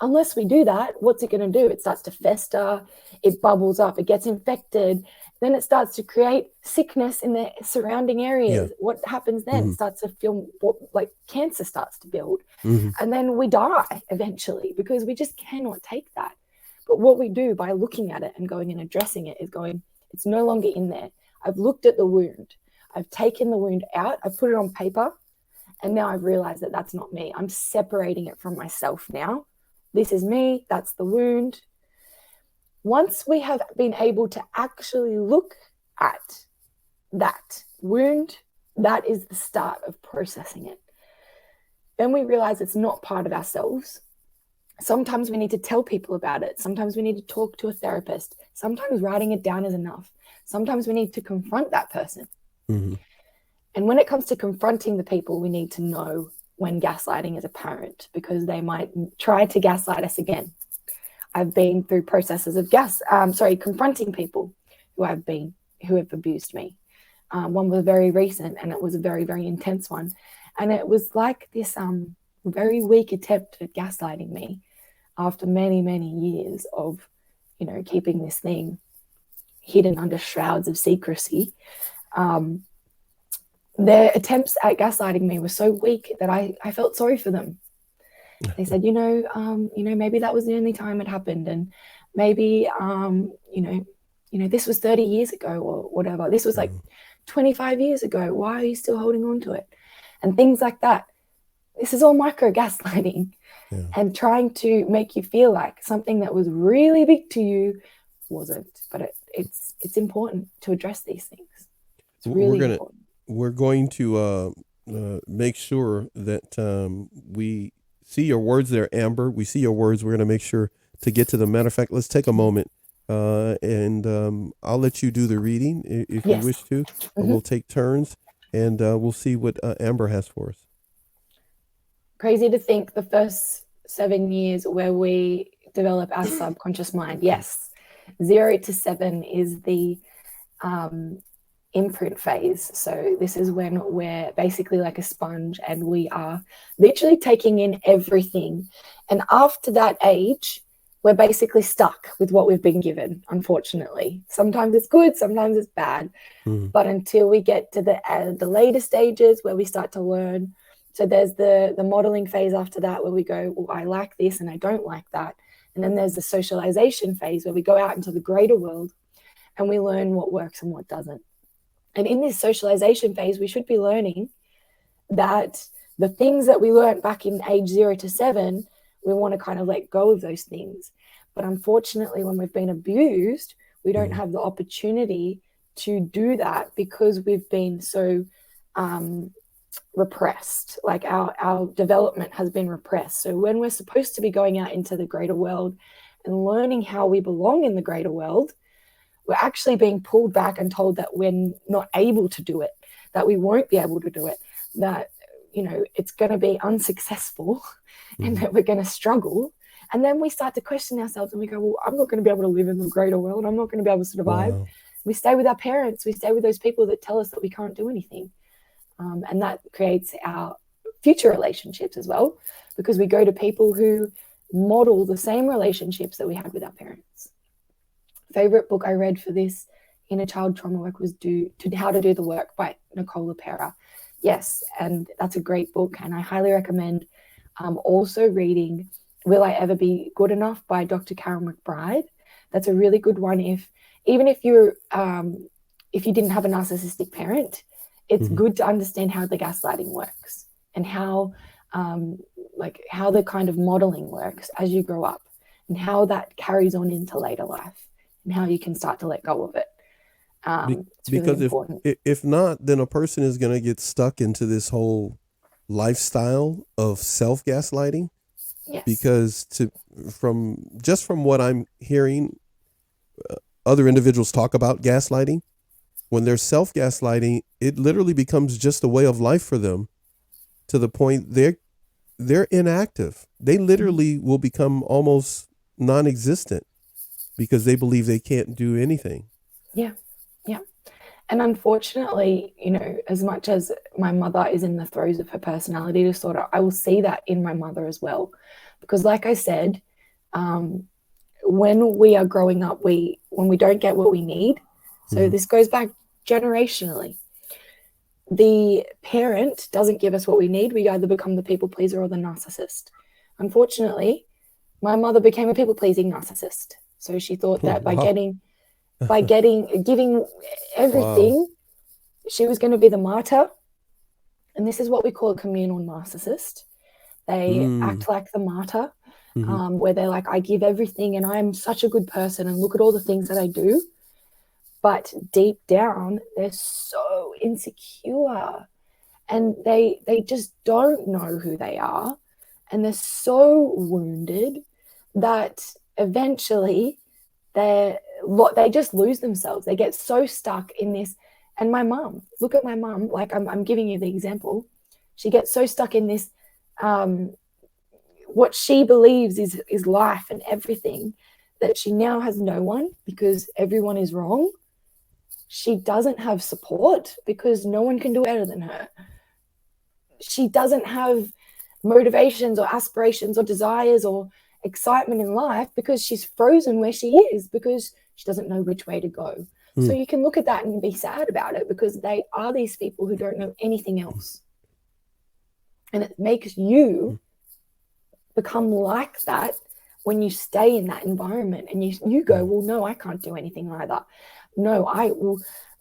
Unless we do that, what's it going to do? It starts to fester, it bubbles up, it gets infected, then it starts to create sickness in the surrounding areas. What happens then? It starts to feel like cancer starts to build. And then we die eventually because we just cannot take that. But what we do by looking at it and going and addressing it is going, it's no longer in there. I've looked at the wound. I've taken the wound out. I've put it on paper. And now I've realized that that's not me. I'm separating it from myself now. this is me, that's the wound. Once we have been able to actually look at that wound, that is the start of processing it. Then we realize it's not part of ourselves. Sometimes we need to tell people about it. Sometimes we need to talk to a therapist. Sometimes writing it down is enough. Sometimes we need to confront that person. Mm-hmm. And when it comes to confronting the people, we need to know when gaslighting is apparent, because they might try to gaslight us again. I've been through processes of confronting people who have abused me. One was very recent, and it was a very, very intense one. And it was like this very weak attempt at gaslighting me after many, many years of, keeping this thing hidden under shrouds of secrecy. Their attempts at gaslighting me were so weak that I felt sorry for them. They said, maybe that was the only time it happened, and maybe, this was 30 years ago or whatever. This was like 25 years ago. Why are you still holding on to it? And things like that. This is all micro gaslighting, and trying to make you feel like something that was really big to you wasn't. But it's important to address these things. It's really important. We're going to make sure that we see your words there, Amber. We see your words. We're going to make sure to get to them. Matter of fact, let's take a moment, and I'll let you do the reading if you wish to. Mm-hmm. We'll take turns, and we'll see what Amber has for us. Crazy to think the first 7 years where we develop our subconscious mind. Yes, 0 to 7 is the imprint phase. So this is when we're basically like a sponge, and we are literally taking in everything. And after that age, we're basically stuck with what we've been given, unfortunately. Sometimes it's good, sometimes it's bad. Mm. But until we get to the later stages where we start to learn. So there's the modeling phase after that, where we go, well, I like this and I don't like that. And then there's the socialization phase where we go out into the greater world and we learn what works and what doesn't. And in this socialization phase, we should be learning that the things that we learned back in age 0 to 7, we want to kind of let go of those things. But unfortunately, when we've been abused, we don't have the opportunity to do that because we've been so repressed. Like our development has been repressed. So when we're supposed to be going out into the greater world and learning how we belong in the greater world, we're actually being pulled back and told that we're not able to do it, that we won't be able to do it, that, it's going to be unsuccessful and that we're going to struggle. And then we start to question ourselves and we go, well, I'm not going to be able to live in the greater world. I'm not going to be able to survive. Wow. We stay with our parents. We stay with those people that tell us that we can't do anything. And that creates our future relationships as well, because we go to people who model the same relationships that we had with our parents. Favorite book I read for this inner child trauma work was How to Do the Work by Nicole LaPera. Yes, and that's a great book, and I highly recommend also reading Will I Ever Be Good Enough by Dr. Carol McBride. That's a really good one. Even if you didn't have a narcissistic parent, it's good to understand how the gaslighting works and how the kind of modeling works as you grow up, and how that carries on into later life, and how you can start to let go of it. It's because really important. if not, then a person is going to get stuck into this whole lifestyle of self-gaslighting. Yes. Because from what I'm hearing, other individuals talk about gaslighting. When they're self-gaslighting, it literally becomes just a way of life for them, to the point they're inactive. They literally will become almost non-existent because they believe they can't do anything. Yeah. And unfortunately, as much as my mother is in the throes of her personality disorder, I will see that in my mother as well. Because like I said, when we are growing up, when we don't get what we need, so this goes back generationally. The parent doesn't give us what we need. We either become the people pleaser or the narcissist. Unfortunately, my mother became a people pleasing narcissist. So she thought that by giving everything, she was going to be the martyr. And this is what we call a communal narcissist. They act like the martyr. where they're like, I give everything and I'm such a good person and look at all the things that I do. But deep down, they're so insecure and they just don't know who they are. And they're so wounded that eventually they just lose themselves. They get so stuck in this. And my mum, look at my mum, like I'm giving you the example. She gets so stuck in this, what she believes is life and everything, that she now has no one because everyone is wrong. She doesn't have support because no one can do better than her. She doesn't have motivations or aspirations or desires or excitement in life because she's frozen where she is because she doesn't know which way to go. So you can look at that and be sad about it because they are these people who don't know anything else. And it makes you become like that when you stay in that environment and you go, well, no, I can't do anything either. No,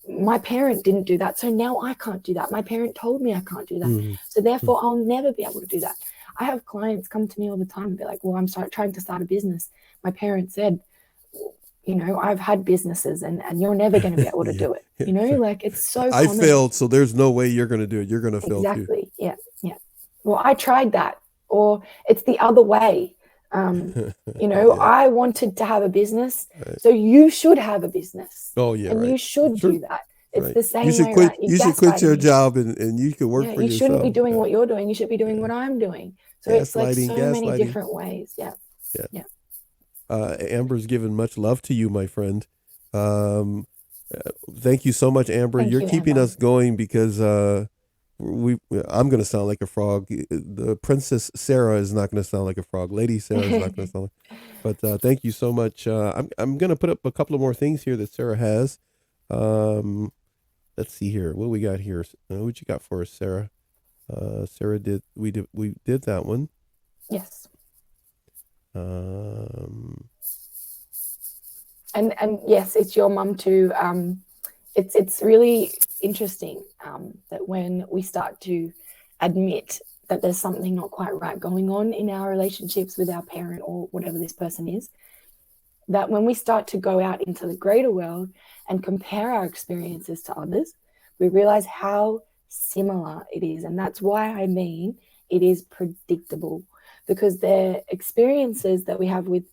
my parent didn't do that, so now I can't do that. My parent told me I can't do that, so therefore I'll never be able to do that. I have clients come to me all the time and be like, well, I'm trying to start a business. My parents said, you know, I've had businesses and you're never going to be able to do it. You know, like it's so I common. failed, so there's no way you're going to do it. You're going to fail too. Exactly. Yeah. Well, I tried that, or it's the other way. You know, I wanted to have a business, so you should have a business. Oh yeah, and you should do that. It's the same you should way. quit. Right? You should quit your job and you can work for yourself. You shouldn't be doing what you're doing. You should be doing what I'm doing. So it's like so many different ways. Yeah. Amber's given much love to you, my friend. Thank you so much, Amber. You're keeping us going because I'm going to sound like a frog. The Princess Sarah is not going to sound like a frog. Lady Sarah is not going to sound like. But thank you so much. I'm going to put up a couple of more things here that Sarah has. Let's see here. What we got here? What you got for us, Sarah? Sarah we did that one. Yes. And yes, it's your mum too. It's really interesting that when we start to admit that there's something not quite right going on in our relationships with our parent or whatever this person is, that when we start to go out into the greater world and compare our experiences to others, we realize how similar it is. And that's why I mean it is predictable, because the experiences that we have with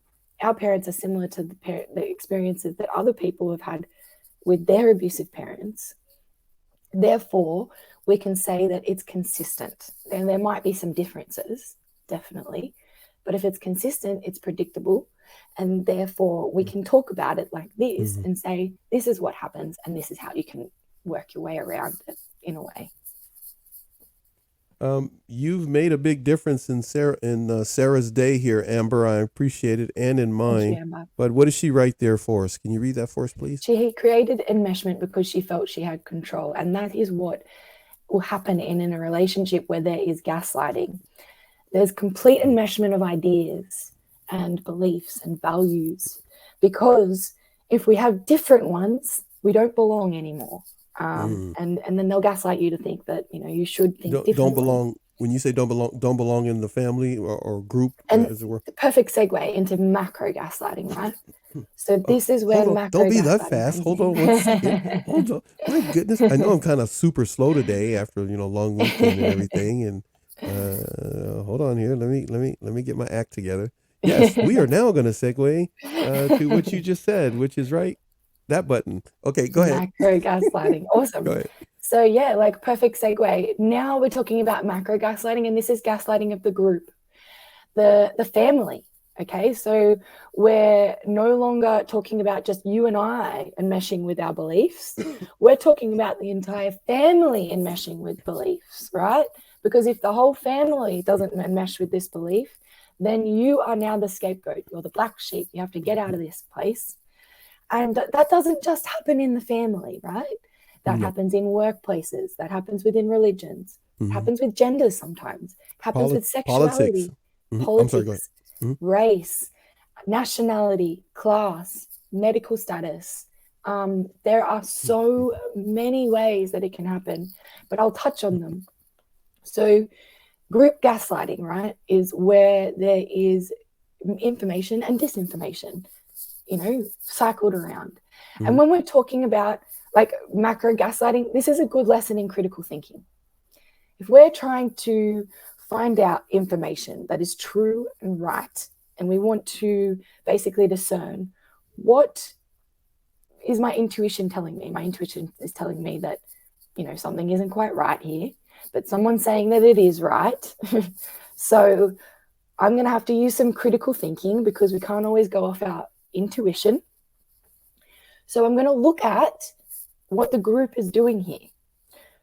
our parents are similar to the experiences that other people have had with their abusive parents. Therefore, we can say that it's consistent. And there might be some differences, definitely. But if it's consistent, it's predictable. And therefore, we can talk about it like this and say, this is what happens, and this is how you can work your way around it in a way. You've made a big difference in Sarah's day here, Amber. I appreciate it, and in mine. Thank you, but what does she write there for us? Can you read that for us, please? She created enmeshment because she felt she had control, and that is what will happen in a relationship where there is gaslighting. There's complete enmeshment of ideas and beliefs and values, because if we have different ones, we don't belong anymore. And then they'll gaslight you to think that, you know, you should think differently. Don't belong. When you say don't belong in the family or group, as it were. The perfect segue into macro gaslighting, right? So this is where macro. Don't be that fast. Hold on one second. Hold on. My goodness, I know I'm kind of super slow today after long weekend and everything. And hold on here. Let me get my act together. Yes, we are now going to segue to what you just said, which is right. That button. Okay, go ahead. Macro gaslighting. Awesome. Go ahead. So yeah, like perfect segue. Now we're talking about macro gaslighting, and this is gaslighting of the group, the family. Okay, so we're no longer talking about just you and I enmeshing with our beliefs. We're talking about the entire family enmeshing with beliefs, right? Because if the whole family doesn't enmesh with this belief, then you are now the scapegoat. You're the black sheep. You have to get out of this place. And that doesn't just happen in the family, right? That happens in workplaces. That happens within religions. It happens with genders sometimes. It happens with sexuality, politics, race, nationality, class, medical status. There are so many ways that it can happen, but I'll touch on them. So group gaslighting, right, is where there is information and disinformation, cycled around. Mm-hmm. And when we're talking about like macro gaslighting, this is a good lesson in critical thinking. If we're trying to find out information that is true and right, and we want to basically discern what is my intuition telling me. My intuition is telling me that, something isn't quite right here, but someone's saying that it is right. So I'm going to have to use some critical thinking because we can't always go off our intuition. So I'm going to look at what the group is doing here.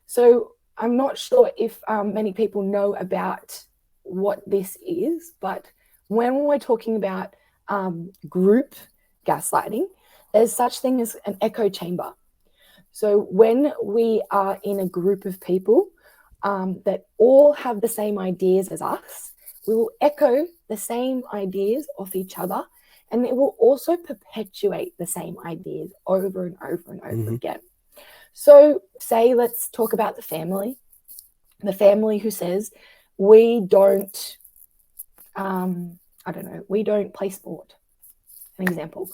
So I'm not sure if many people know about what this is, but when we're talking about group gaslighting, there's such thing as an echo chamber. So when we are in a group of people that all have the same ideas as us, we will echo the same ideas of each other, and it will also perpetuate the same ideas over and over and over again. So say, let's talk about the family who says, we don't, we don't play sport. An example.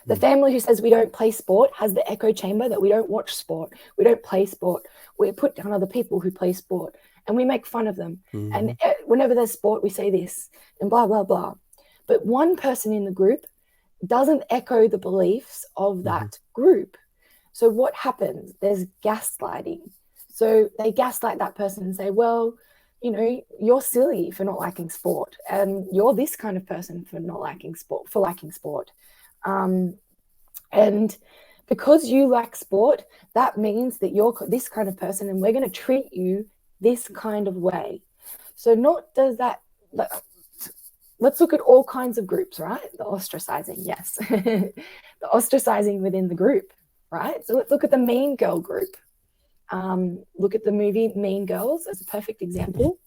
The family who says we don't play sport has the echo chamber that we don't watch sport, we don't play sport, we put down other people who play sport, and we make fun of them. And whenever there's sport, we say this, and blah, blah, blah. But one person in the group doesn't echo the beliefs of that group. So what happens? There's gaslighting. So they gaslight that person and say, well, you're silly for not liking sport, and you're this kind of person for not liking sport, for liking sport. And because you like sport, that means that you're this kind of person, and we're going to treat you this kind of way. So let's look at all kinds of groups, right? The ostracizing, yes. The ostracizing within the group, right? So let's look at the mean girl group. Look at the movie Mean Girls as a perfect example.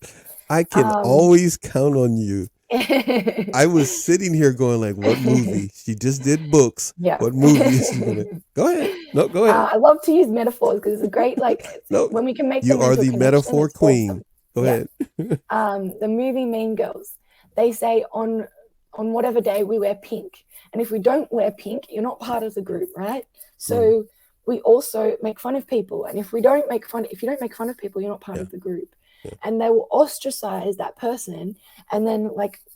I can always count on you. I was sitting here going like, what movie? She just did books. Yeah. What movie is she going to? Go ahead. No, go ahead. I love to use metaphors because it's a great, when we can make them you are into a the connection, metaphor it's queen. awesome. Go ahead. The movie Mean Girls, they say on whatever day we wear pink. And if we don't wear pink, you're not part of the group, right? So we also make fun of people. And if you don't make fun of people, you're not part of the group. And they will ostracize that person and then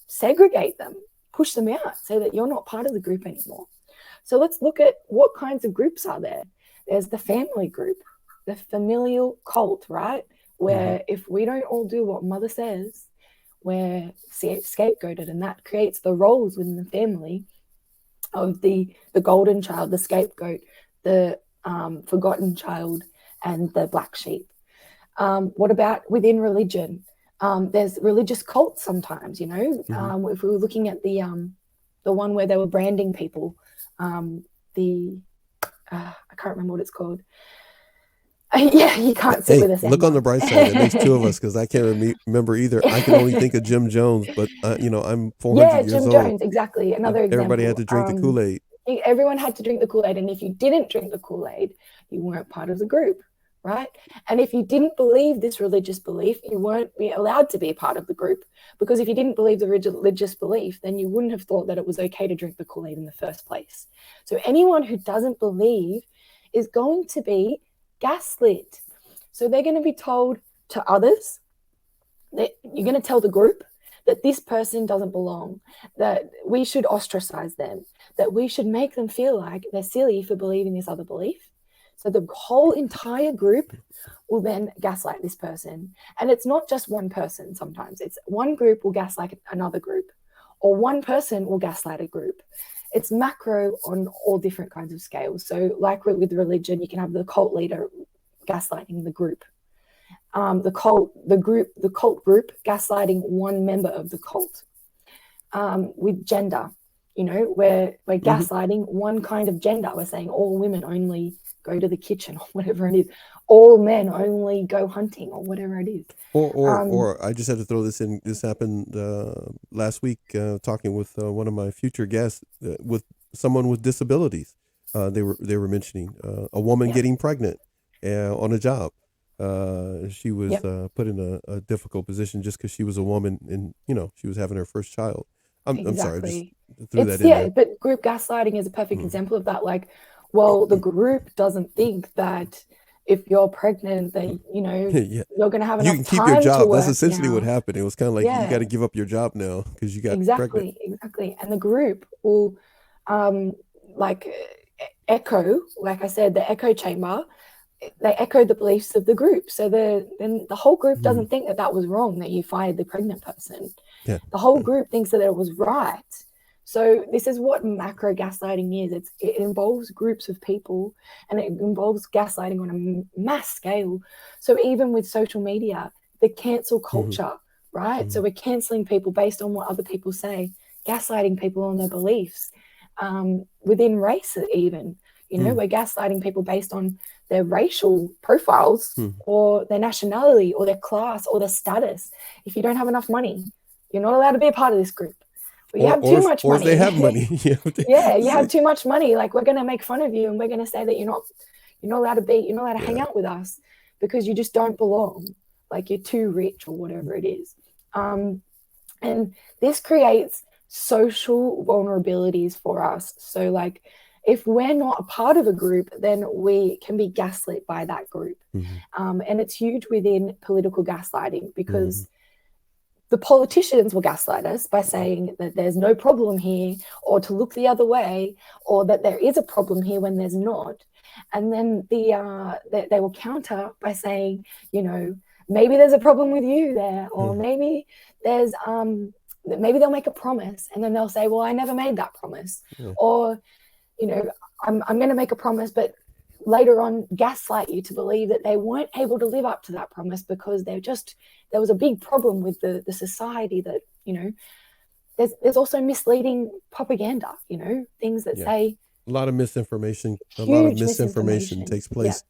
segregate them, push them out, say that you're not part of the group anymore. So let's look at what kinds of groups are there. There's the family group, the familial cult, right? Where if we don't all do what mother says, we're scapegoated, and that creates the roles within the family of the golden child, the scapegoat, the forgotten child, and the black sheep. What about within religion? There's religious cults sometimes, if we were looking at the one where they were branding people, I can't remember what it's called. Yeah, you can't sit with us. Look on the bright side. It makes two of us because I can't remember either. I can only think of Jim Jones, but I'm 400 years old. Jim Jones, exactly. Another example. Everybody had to drink the Kool-Aid. Everyone had to drink the Kool-Aid, and if you didn't drink the Kool-Aid, you weren't part of the group, right? And if you didn't believe this religious belief, you weren't allowed to be a part of the group, because if you didn't believe the religious belief, then you wouldn't have thought that it was okay to drink the Kool-Aid in the first place. So anyone who doesn't believe is going to be gaslit. So they're going to be told to others that you're going to tell the group that this person doesn't belong, that we should ostracize them, that we should make them feel like they're silly for believing this other belief. So the whole entire group will then gaslight this person. And it's not just one person sometimes. It's one group will gaslight another group, or one person will gaslight a group. It's macro on all different kinds of scales. So like with religion, you can have the cult leader gaslighting the group. The cult group gaslighting one member of the cult. With gender, we're gaslighting one kind of gender. We're saying all women only go to the kitchen, or whatever it is. All men only go hunting, or whatever it is. Or I just have to throw this in. This happened last week, talking with one of my future guests with someone with disabilities. They were mentioning a woman getting pregnant on a job. She was put in a difficult position just because she was a woman, and she was having her first child. I'm sorry, I just Exactly. threw It's, that in yeah, there. but group gaslighting is a perfect Mm. example of that. Like, well, the group doesn't think that if you're pregnant, that, you know, Yeah, you're going to have you enough can keep your time to job. That's work essentially what now. happened. It was kind of like you got Yeah, to give up your job now because you got pregnant. exactly. And the group will, um, like, echo, like I said, the echo chamber, they echo the beliefs of the group. So then the whole group Mm. doesn't think that that was wrong, that you fired the pregnant person. Yeah. The whole group thinks that it was right. So this is what macro gaslighting is. It involves groups of people, and it involves gaslighting on a mass scale. So even with social media, the cancel Mm-hmm. culture, right? Mm-hmm. So we're canceling people based on what other people say, gaslighting people on their beliefs. Within race, even, you know, we're gaslighting people based on their racial profiles Mm-hmm. or their nationality or their class or their status. If you don't have enough money, you're not allowed to be a part of this group. Well, you have too much Or if they have money. money, you have to Yeah, you say, have too much money. Like, we're going to make fun of you, and we're going to say that you're not allowed to be, you're not allowed to hang yeah. out with us because you just don't belong. Like, you're too rich or whatever it is. And this creates social vulnerabilities for us. So, like, if we're not a part of a group, then we can be gaslit by that group. Mm-hmm. And it's huge within political gaslighting Mm-hmm. because the politicians will gaslight us by saying that there's no problem here, or to look the other way, or that there is a problem here when there's not. And then they will counter by saying, you know, maybe there's a problem with you there, or maybe there's maybe they'll make a promise and then they'll say, well, I never made that promise, Yeah. or, you know, I'm going to make a promise, but later on gaslight you to believe that they weren't able to live up to that promise because there was a big problem with the society, that, you know, there's also misleading propaganda, you know, things that Yeah. say A lot of misinformation. A lot of huge misinformation misinformation. takes Yeah. place.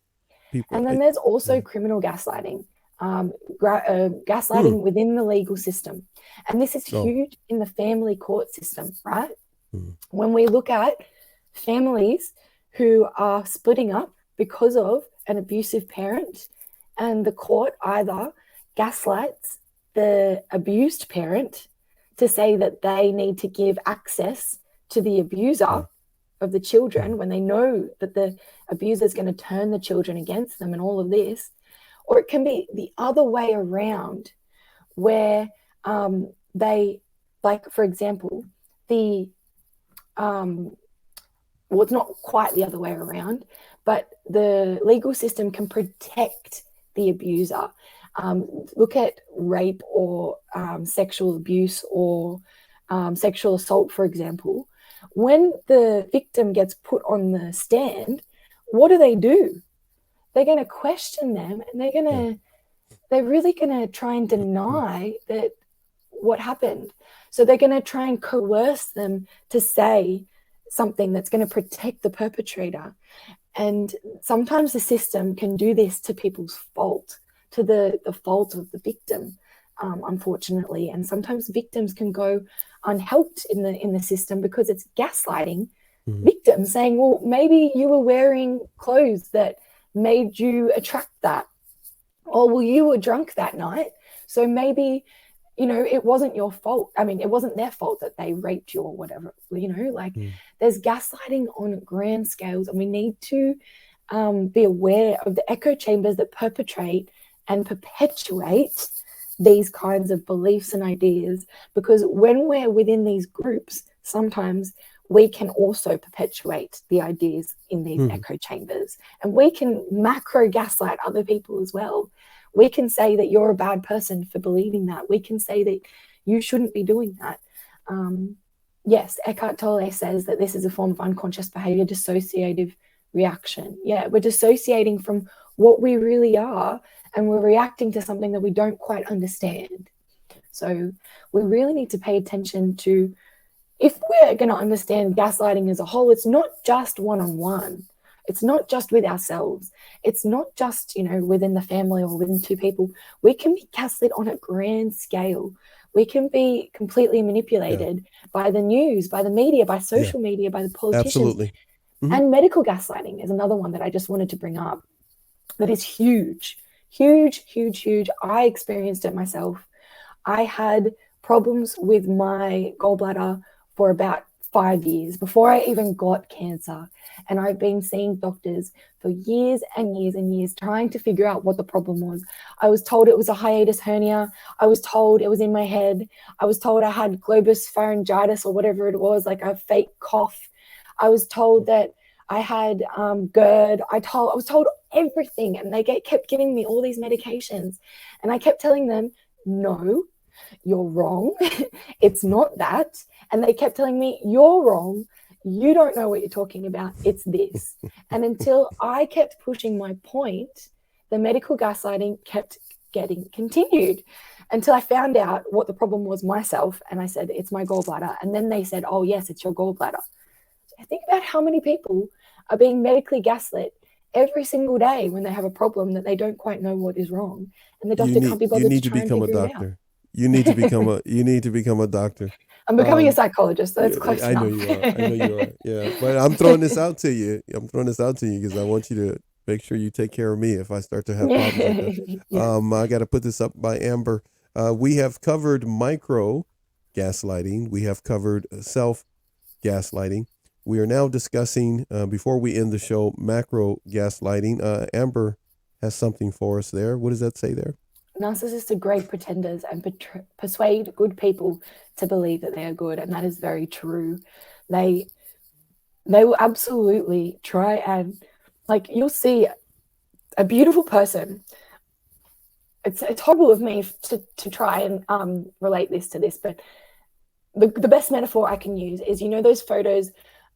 People. And then there's also criminal gaslighting, gaslighting within the legal system. And this is huge in the family court system, right? When we look at families who are splitting up because of an abusive parent, and the court either gaslights the abused parent to say that they need to give access to the abuser of the children when they know that the abuser is going to turn the children against them and all of this. Or it can be the other way around, where they, like, for example, well, it's not quite the other way around, but the legal system can protect the abuser. Look at rape or sexual abuse or sexual assault, for example. When the victim gets put on the stand, what do? They're going to question them, and they're really going to try and deny that what happened. So they're going to try and coerce them to say something that's going to protect the perpetrator. And sometimes the system can do this to people's fault, to the fault of the victim, unfortunately. And sometimes victims can go unhelped in the system because it's gaslighting victims, saying, well, maybe you were wearing clothes that made you attract that, or well, you were drunk that night, so maybe, you know, it wasn't your fault. I mean, it wasn't their fault that they raped you or whatever, you know, like there's gaslighting on grand scales, and we need to be aware of the echo chambers that perpetrate and perpetuate these kinds of beliefs and ideas, because when we're within these groups, sometimes we can also perpetuate the ideas in these echo chambers, and we can macro gaslight other people as well. We can say that you're a bad person for believing that. We can say that you shouldn't be doing that. Yes, Eckhart Tolle says that this is a form of unconscious behavior, dissociative reaction. Yeah, we're dissociating from what we really are, and we're reacting to something that we don't quite understand. So we really need to pay attention to, if we're going to understand gaslighting as a whole, it's not just one-on-one. It's not just with ourselves. It's not just, you know, within the family or within two people. We can be gaslit on a grand scale. We can be completely manipulated by the news, by the media, by social media, by the politicians. Absolutely. And medical gaslighting is another one that I just wanted to bring up. That is huge, huge, huge, huge. I experienced it myself. I had problems with my gallbladder for about 5 years before I even got cancer. And I've been seeing doctors for years and years and years trying to figure out what the problem was. I was told it was a hiatus hernia. I was told it was in my head. I was told I had globus pharyngitis or whatever it was, like a fake cough. I was told that I had GERD. I was told everything, and they kept giving me all these medications. And I kept telling them, no, you're wrong. It's not that. And they kept telling me, you're wrong. You don't know what you're talking about. It's this. And until I kept pushing my point, the medical gaslighting kept getting continued until I found out what the problem was myself. And I said, it's my gallbladder. And then they said, oh, yes, it's your gallbladder. So I think about how many people are being medically gaslit every single day when they have a problem that they don't quite know what is wrong. And the doctor can't be bothered to try and figure it out. You need to become a doctor. I'm becoming a psychologist, so that's close enough. I know you are. I know you are. Yeah, but I'm throwing this out to you. Because I want you to make sure you take care of me if I start to have problems like that. Yeah. I got to put this up by Amber. We have covered micro gaslighting. We have covered self gaslighting. We are now discussing, before we end the show, macro gaslighting. Amber has something for us there. What does that say there? Narcissists are great pretenders and persuade good people to believe that they are good, and that is very true. They will absolutely try and, like, you'll see a beautiful person. It's horrible of me to try and relate this to this, but the best metaphor I can use is, you know, those photos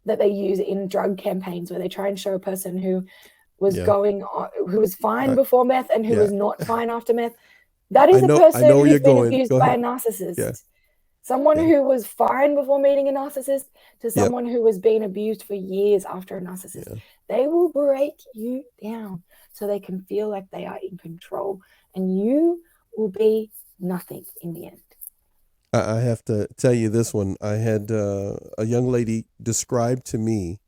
that they use in drug campaigns where they try and show a person who was who was fine before meth and who was not fine after meth. That is a person who's been abused by a narcissist. Yeah. Someone who was fine before meeting a narcissist to someone who was being abused for years after a narcissist. Yeah. They will break you down so they can feel like they are in control, and you will be nothing in the end. I have to tell you this one. I had a young lady describe to me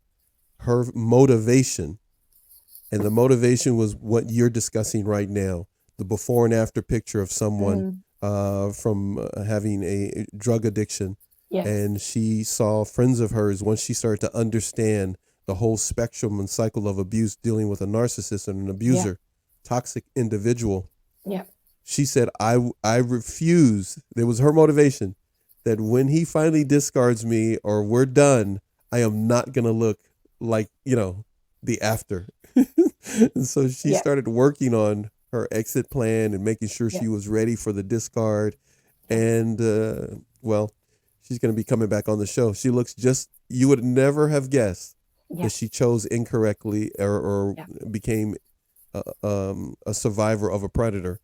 her motivation, and the motivation was what you're discussing right now. The before and after picture of someone from having a drug addiction. Yes. And she saw friends of hers, once she started to understand the whole spectrum and cycle of abuse, dealing with a narcissist and an abuser, toxic individual. Yeah. She said, I refuse. There was her motivation that when he finally discards me or we're done, I am not going to look like, the after. And so she started working on her exit plan and making sure she was ready for the discard. And, she's going to be coming back on the show. She looks you would never have guessed that she chose incorrectly or became a survivor of a predator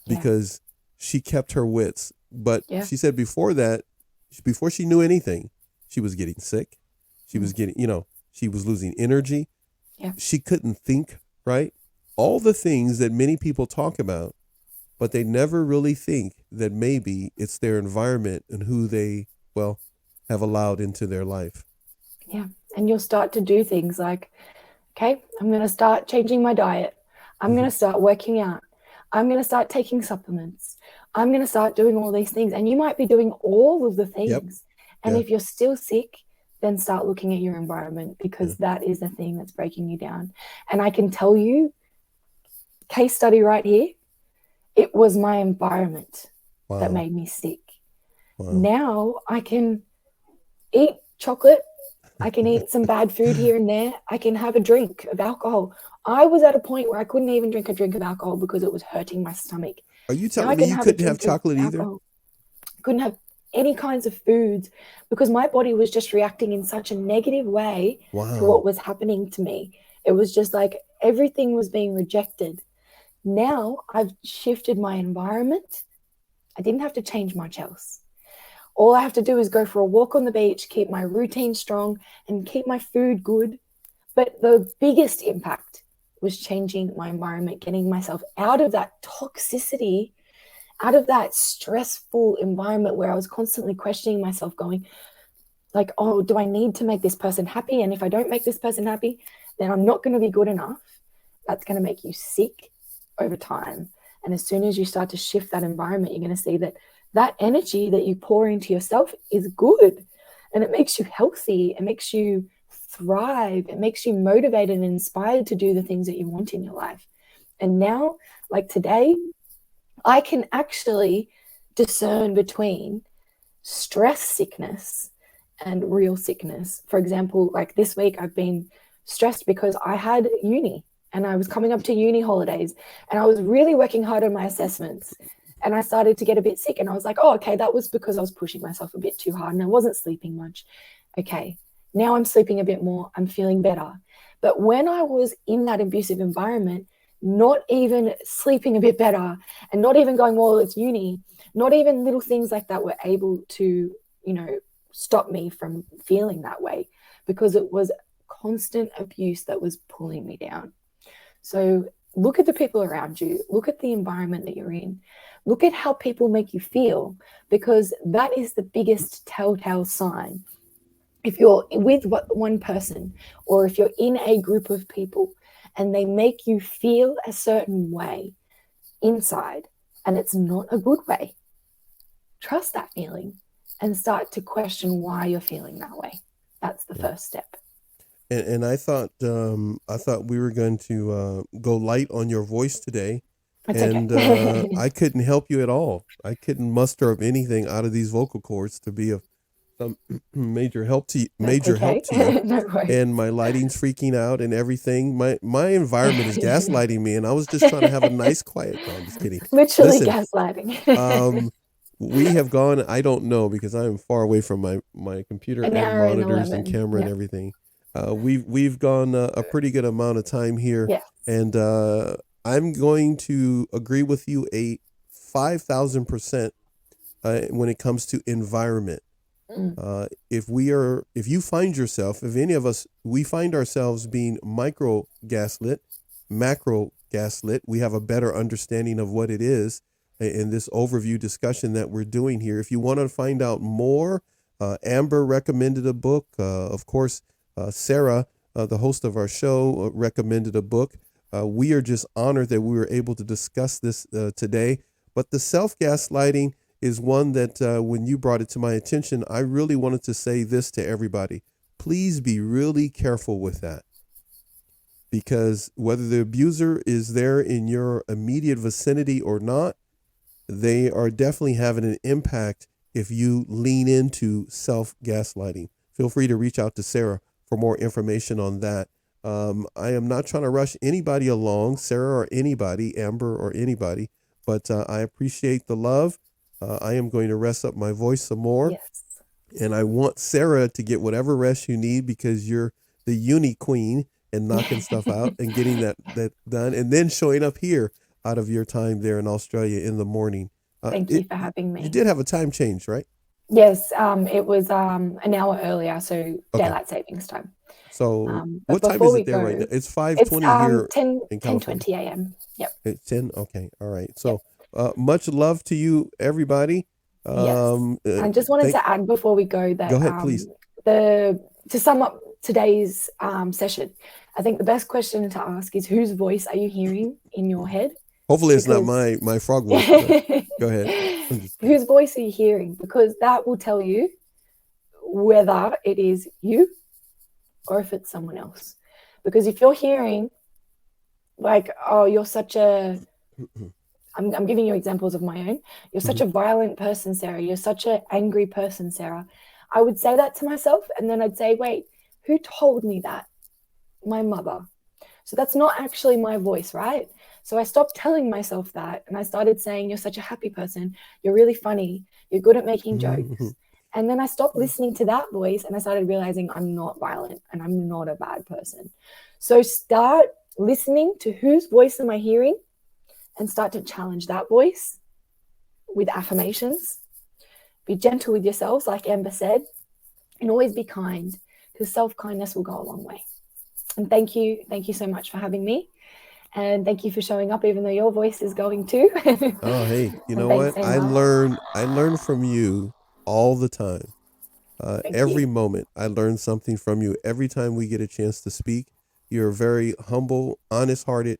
because she kept her wits. But she said before she knew anything, she was getting sick. She was getting, she was losing energy. Yeah. She couldn't think, right? All the things that many people talk about, but they never really think that maybe it's their environment and who they, have allowed into their life. Yeah. And you'll start to do things like, okay, I'm going to start changing my diet. I'm going to start working out. I'm going to start taking supplements. I'm going to start doing all these things. And you might be doing all of the things. Yep. And if you're still sick, then start looking at your environment, because that is the thing that's breaking you down. And I can tell you, case study right here, it was my environment that made me sick. Now I can eat chocolate, I can eat some bad food here and there, I can have a drink of alcohol. I was at a point where I couldn't even drink a drink of alcohol because it was hurting my stomach. Are you telling me you couldn't have chocolate either? Couldn't have any kinds of foods because my body was just reacting in such a negative way to what was happening to me. It was just like everything was being rejected. Now I've shifted my environment. I didn't have to change much else. All I have to do is go for a walk on the beach, keep my routine strong, and keep my food good. But the biggest impact was changing my environment, getting myself out of that toxicity, out of that stressful environment where I was constantly questioning myself, going like, oh, do I need to make this person happy? And if I don't make this person happy, then I'm not going to be good enough. That's going to make you sick over time. And as soon as you start to shift that environment, you're going to see that that energy that you pour into yourself is good, and it makes you healthy. It makes you thrive. It makes you motivated and inspired to do the things that you want in your life. And now, like today, I can actually discern between stress sickness and real sickness. For example, like this week, I've been stressed because I had uni and I was coming up to uni holidays and I was really working hard on my assessments. And I started to get a bit sick, and I was like, oh, okay, that was because I was pushing myself a bit too hard and I wasn't sleeping much. Okay, now I'm sleeping a bit more. I'm feeling better. But when I was in that abusive environment, not even sleeping a bit better and not even going, well, it's uni, not even little things like that were able to, stop me from feeling that way, because it was constant abuse that was pulling me down. So look at the people around you, look at the environment that you're in, look at how people make you feel, because that is the biggest telltale sign. If you're with one person, or if you're in a group of people and they make you feel a certain way inside and it's not a good way, trust that feeling and start to question why you're feeling that way. That's the first step. And I thought we were going to go light on your voice today, It's and okay. I couldn't help you at all. I couldn't muster up anything out of these vocal cords to be of some major help to you, That's okay. No worries. And my lighting's freaking out and everything. My environment is gaslighting me, and I was just trying to have a nice quiet. No, I'm just kidding. Literally Listen, gaslighting. we have gone. I don't know, because I'm far away from my computer An and hour and monitors and 11. camera and Yep. everything. We've gone a pretty good amount of time here, Yes. and I'm going to agree with you 5,000% when it comes to environment. If you find yourself, if any of us, we find ourselves being micro gaslit, macro gaslit, we have a better understanding of what it is in this overview discussion that we're doing here. If you want to find out more, Amber recommended a book. Of course, Sarah, the host of our show, recommended a book. We are just honored that we were able to discuss this today. But the self-gaslighting is one that when you brought it to my attention, I really wanted to say this to everybody. Please be really careful with that. Because whether the abuser is there in your immediate vicinity or not, they are definitely having an impact if you lean into self-gaslighting. Feel free to reach out to Sarah for more information on that. I am not trying to rush anybody along, Sarah or anybody, Amber or anybody, but I appreciate the love. I am going to rest up my voice some more. Yes. And I want Sarah to get whatever rest you need, because you're the uni queen and knocking stuff out and getting that done, and then showing up here out of your time there in Australia in the morning. Thank you for having me. You did have a time change, right? Yes, it was an hour earlier, so daylight savings time. So what time is it there right now? It's 5:20 here 10, in California. 10:20 a.m. Yep. It's 10. Okay. All right. So much love to you, everybody. Yes. I just wanted to add before we go that go ahead, please. To sum up today's session, I think the best question to ask is, whose voice are you hearing in your head? Hopefully it's not my frog voice. Go ahead. Whose voice are you hearing? Because that will tell you whether it is you or if it's someone else. Because if you're hearing like, oh, you're such a, I'm giving you examples of my own. You're such a violent person, Sarah. You're such an angry person, Sarah. I would say that to myself, and then I'd say, wait, who told me that? My mother. So that's not actually my voice, right? So I stopped telling myself that, and I started saying, you're such a happy person. You're really funny. You're good at making jokes. And then I stopped listening to that voice, and I started realizing I'm not violent and I'm not a bad person. So start listening to whose voice am I hearing, and start to challenge that voice with affirmations. Be gentle with yourselves, like Amber said, and always be kind, because self-kindness will go a long way. And thank you so much for having me. And thank you for showing up, even though your voice is going too. Oh, hey, you know what? So I learn from you all the time. Every moment I learn something from you. Every time we get a chance to speak, you're a very humble, honest-hearted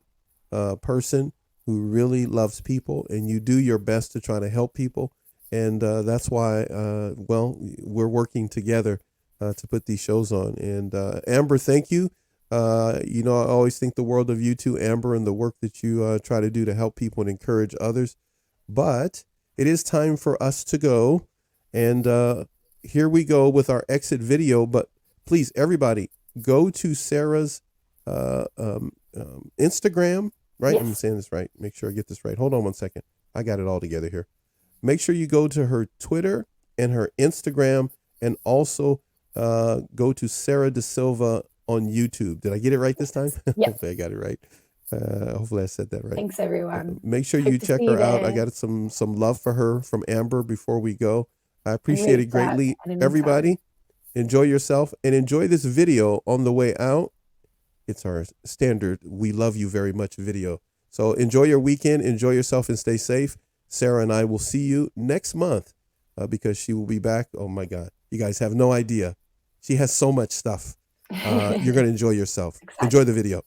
person who really loves people, and you do your best to try to help people. And that's why, well, we're working together to put these shows on. And Amber, thank you. You know, I always think the world of you too, Amber, and the work that you try to do to help people and encourage others. But it is time for us to go. And here we go with our exit video. But please, everybody, go to Sarah's Instagram, right? Yes. I'm saying this right. Make sure I get this right. Hold on one second. I got it all together here. Make sure you go to her Twitter and her Instagram, and also go to Sarah De Silva on YouTube. Did I get it right this time? Yep. Hopefully I got it right. Hopefully I said that right. Thanks, everyone. Make sure Hope you to check see you her out. I there. got some love for her from Amber before we go. I appreciate it reach out greatly. at any Everybody, enjoy yourself and enjoy this video on the way out. It's our standard "We love you very much" video. So enjoy your weekend, enjoy yourself, and stay safe. Sarah and I will see you next month because she will be back. Oh my God, you guys have no idea. She has so much stuff. You're going to enjoy yourself. Exciting. Enjoy the video.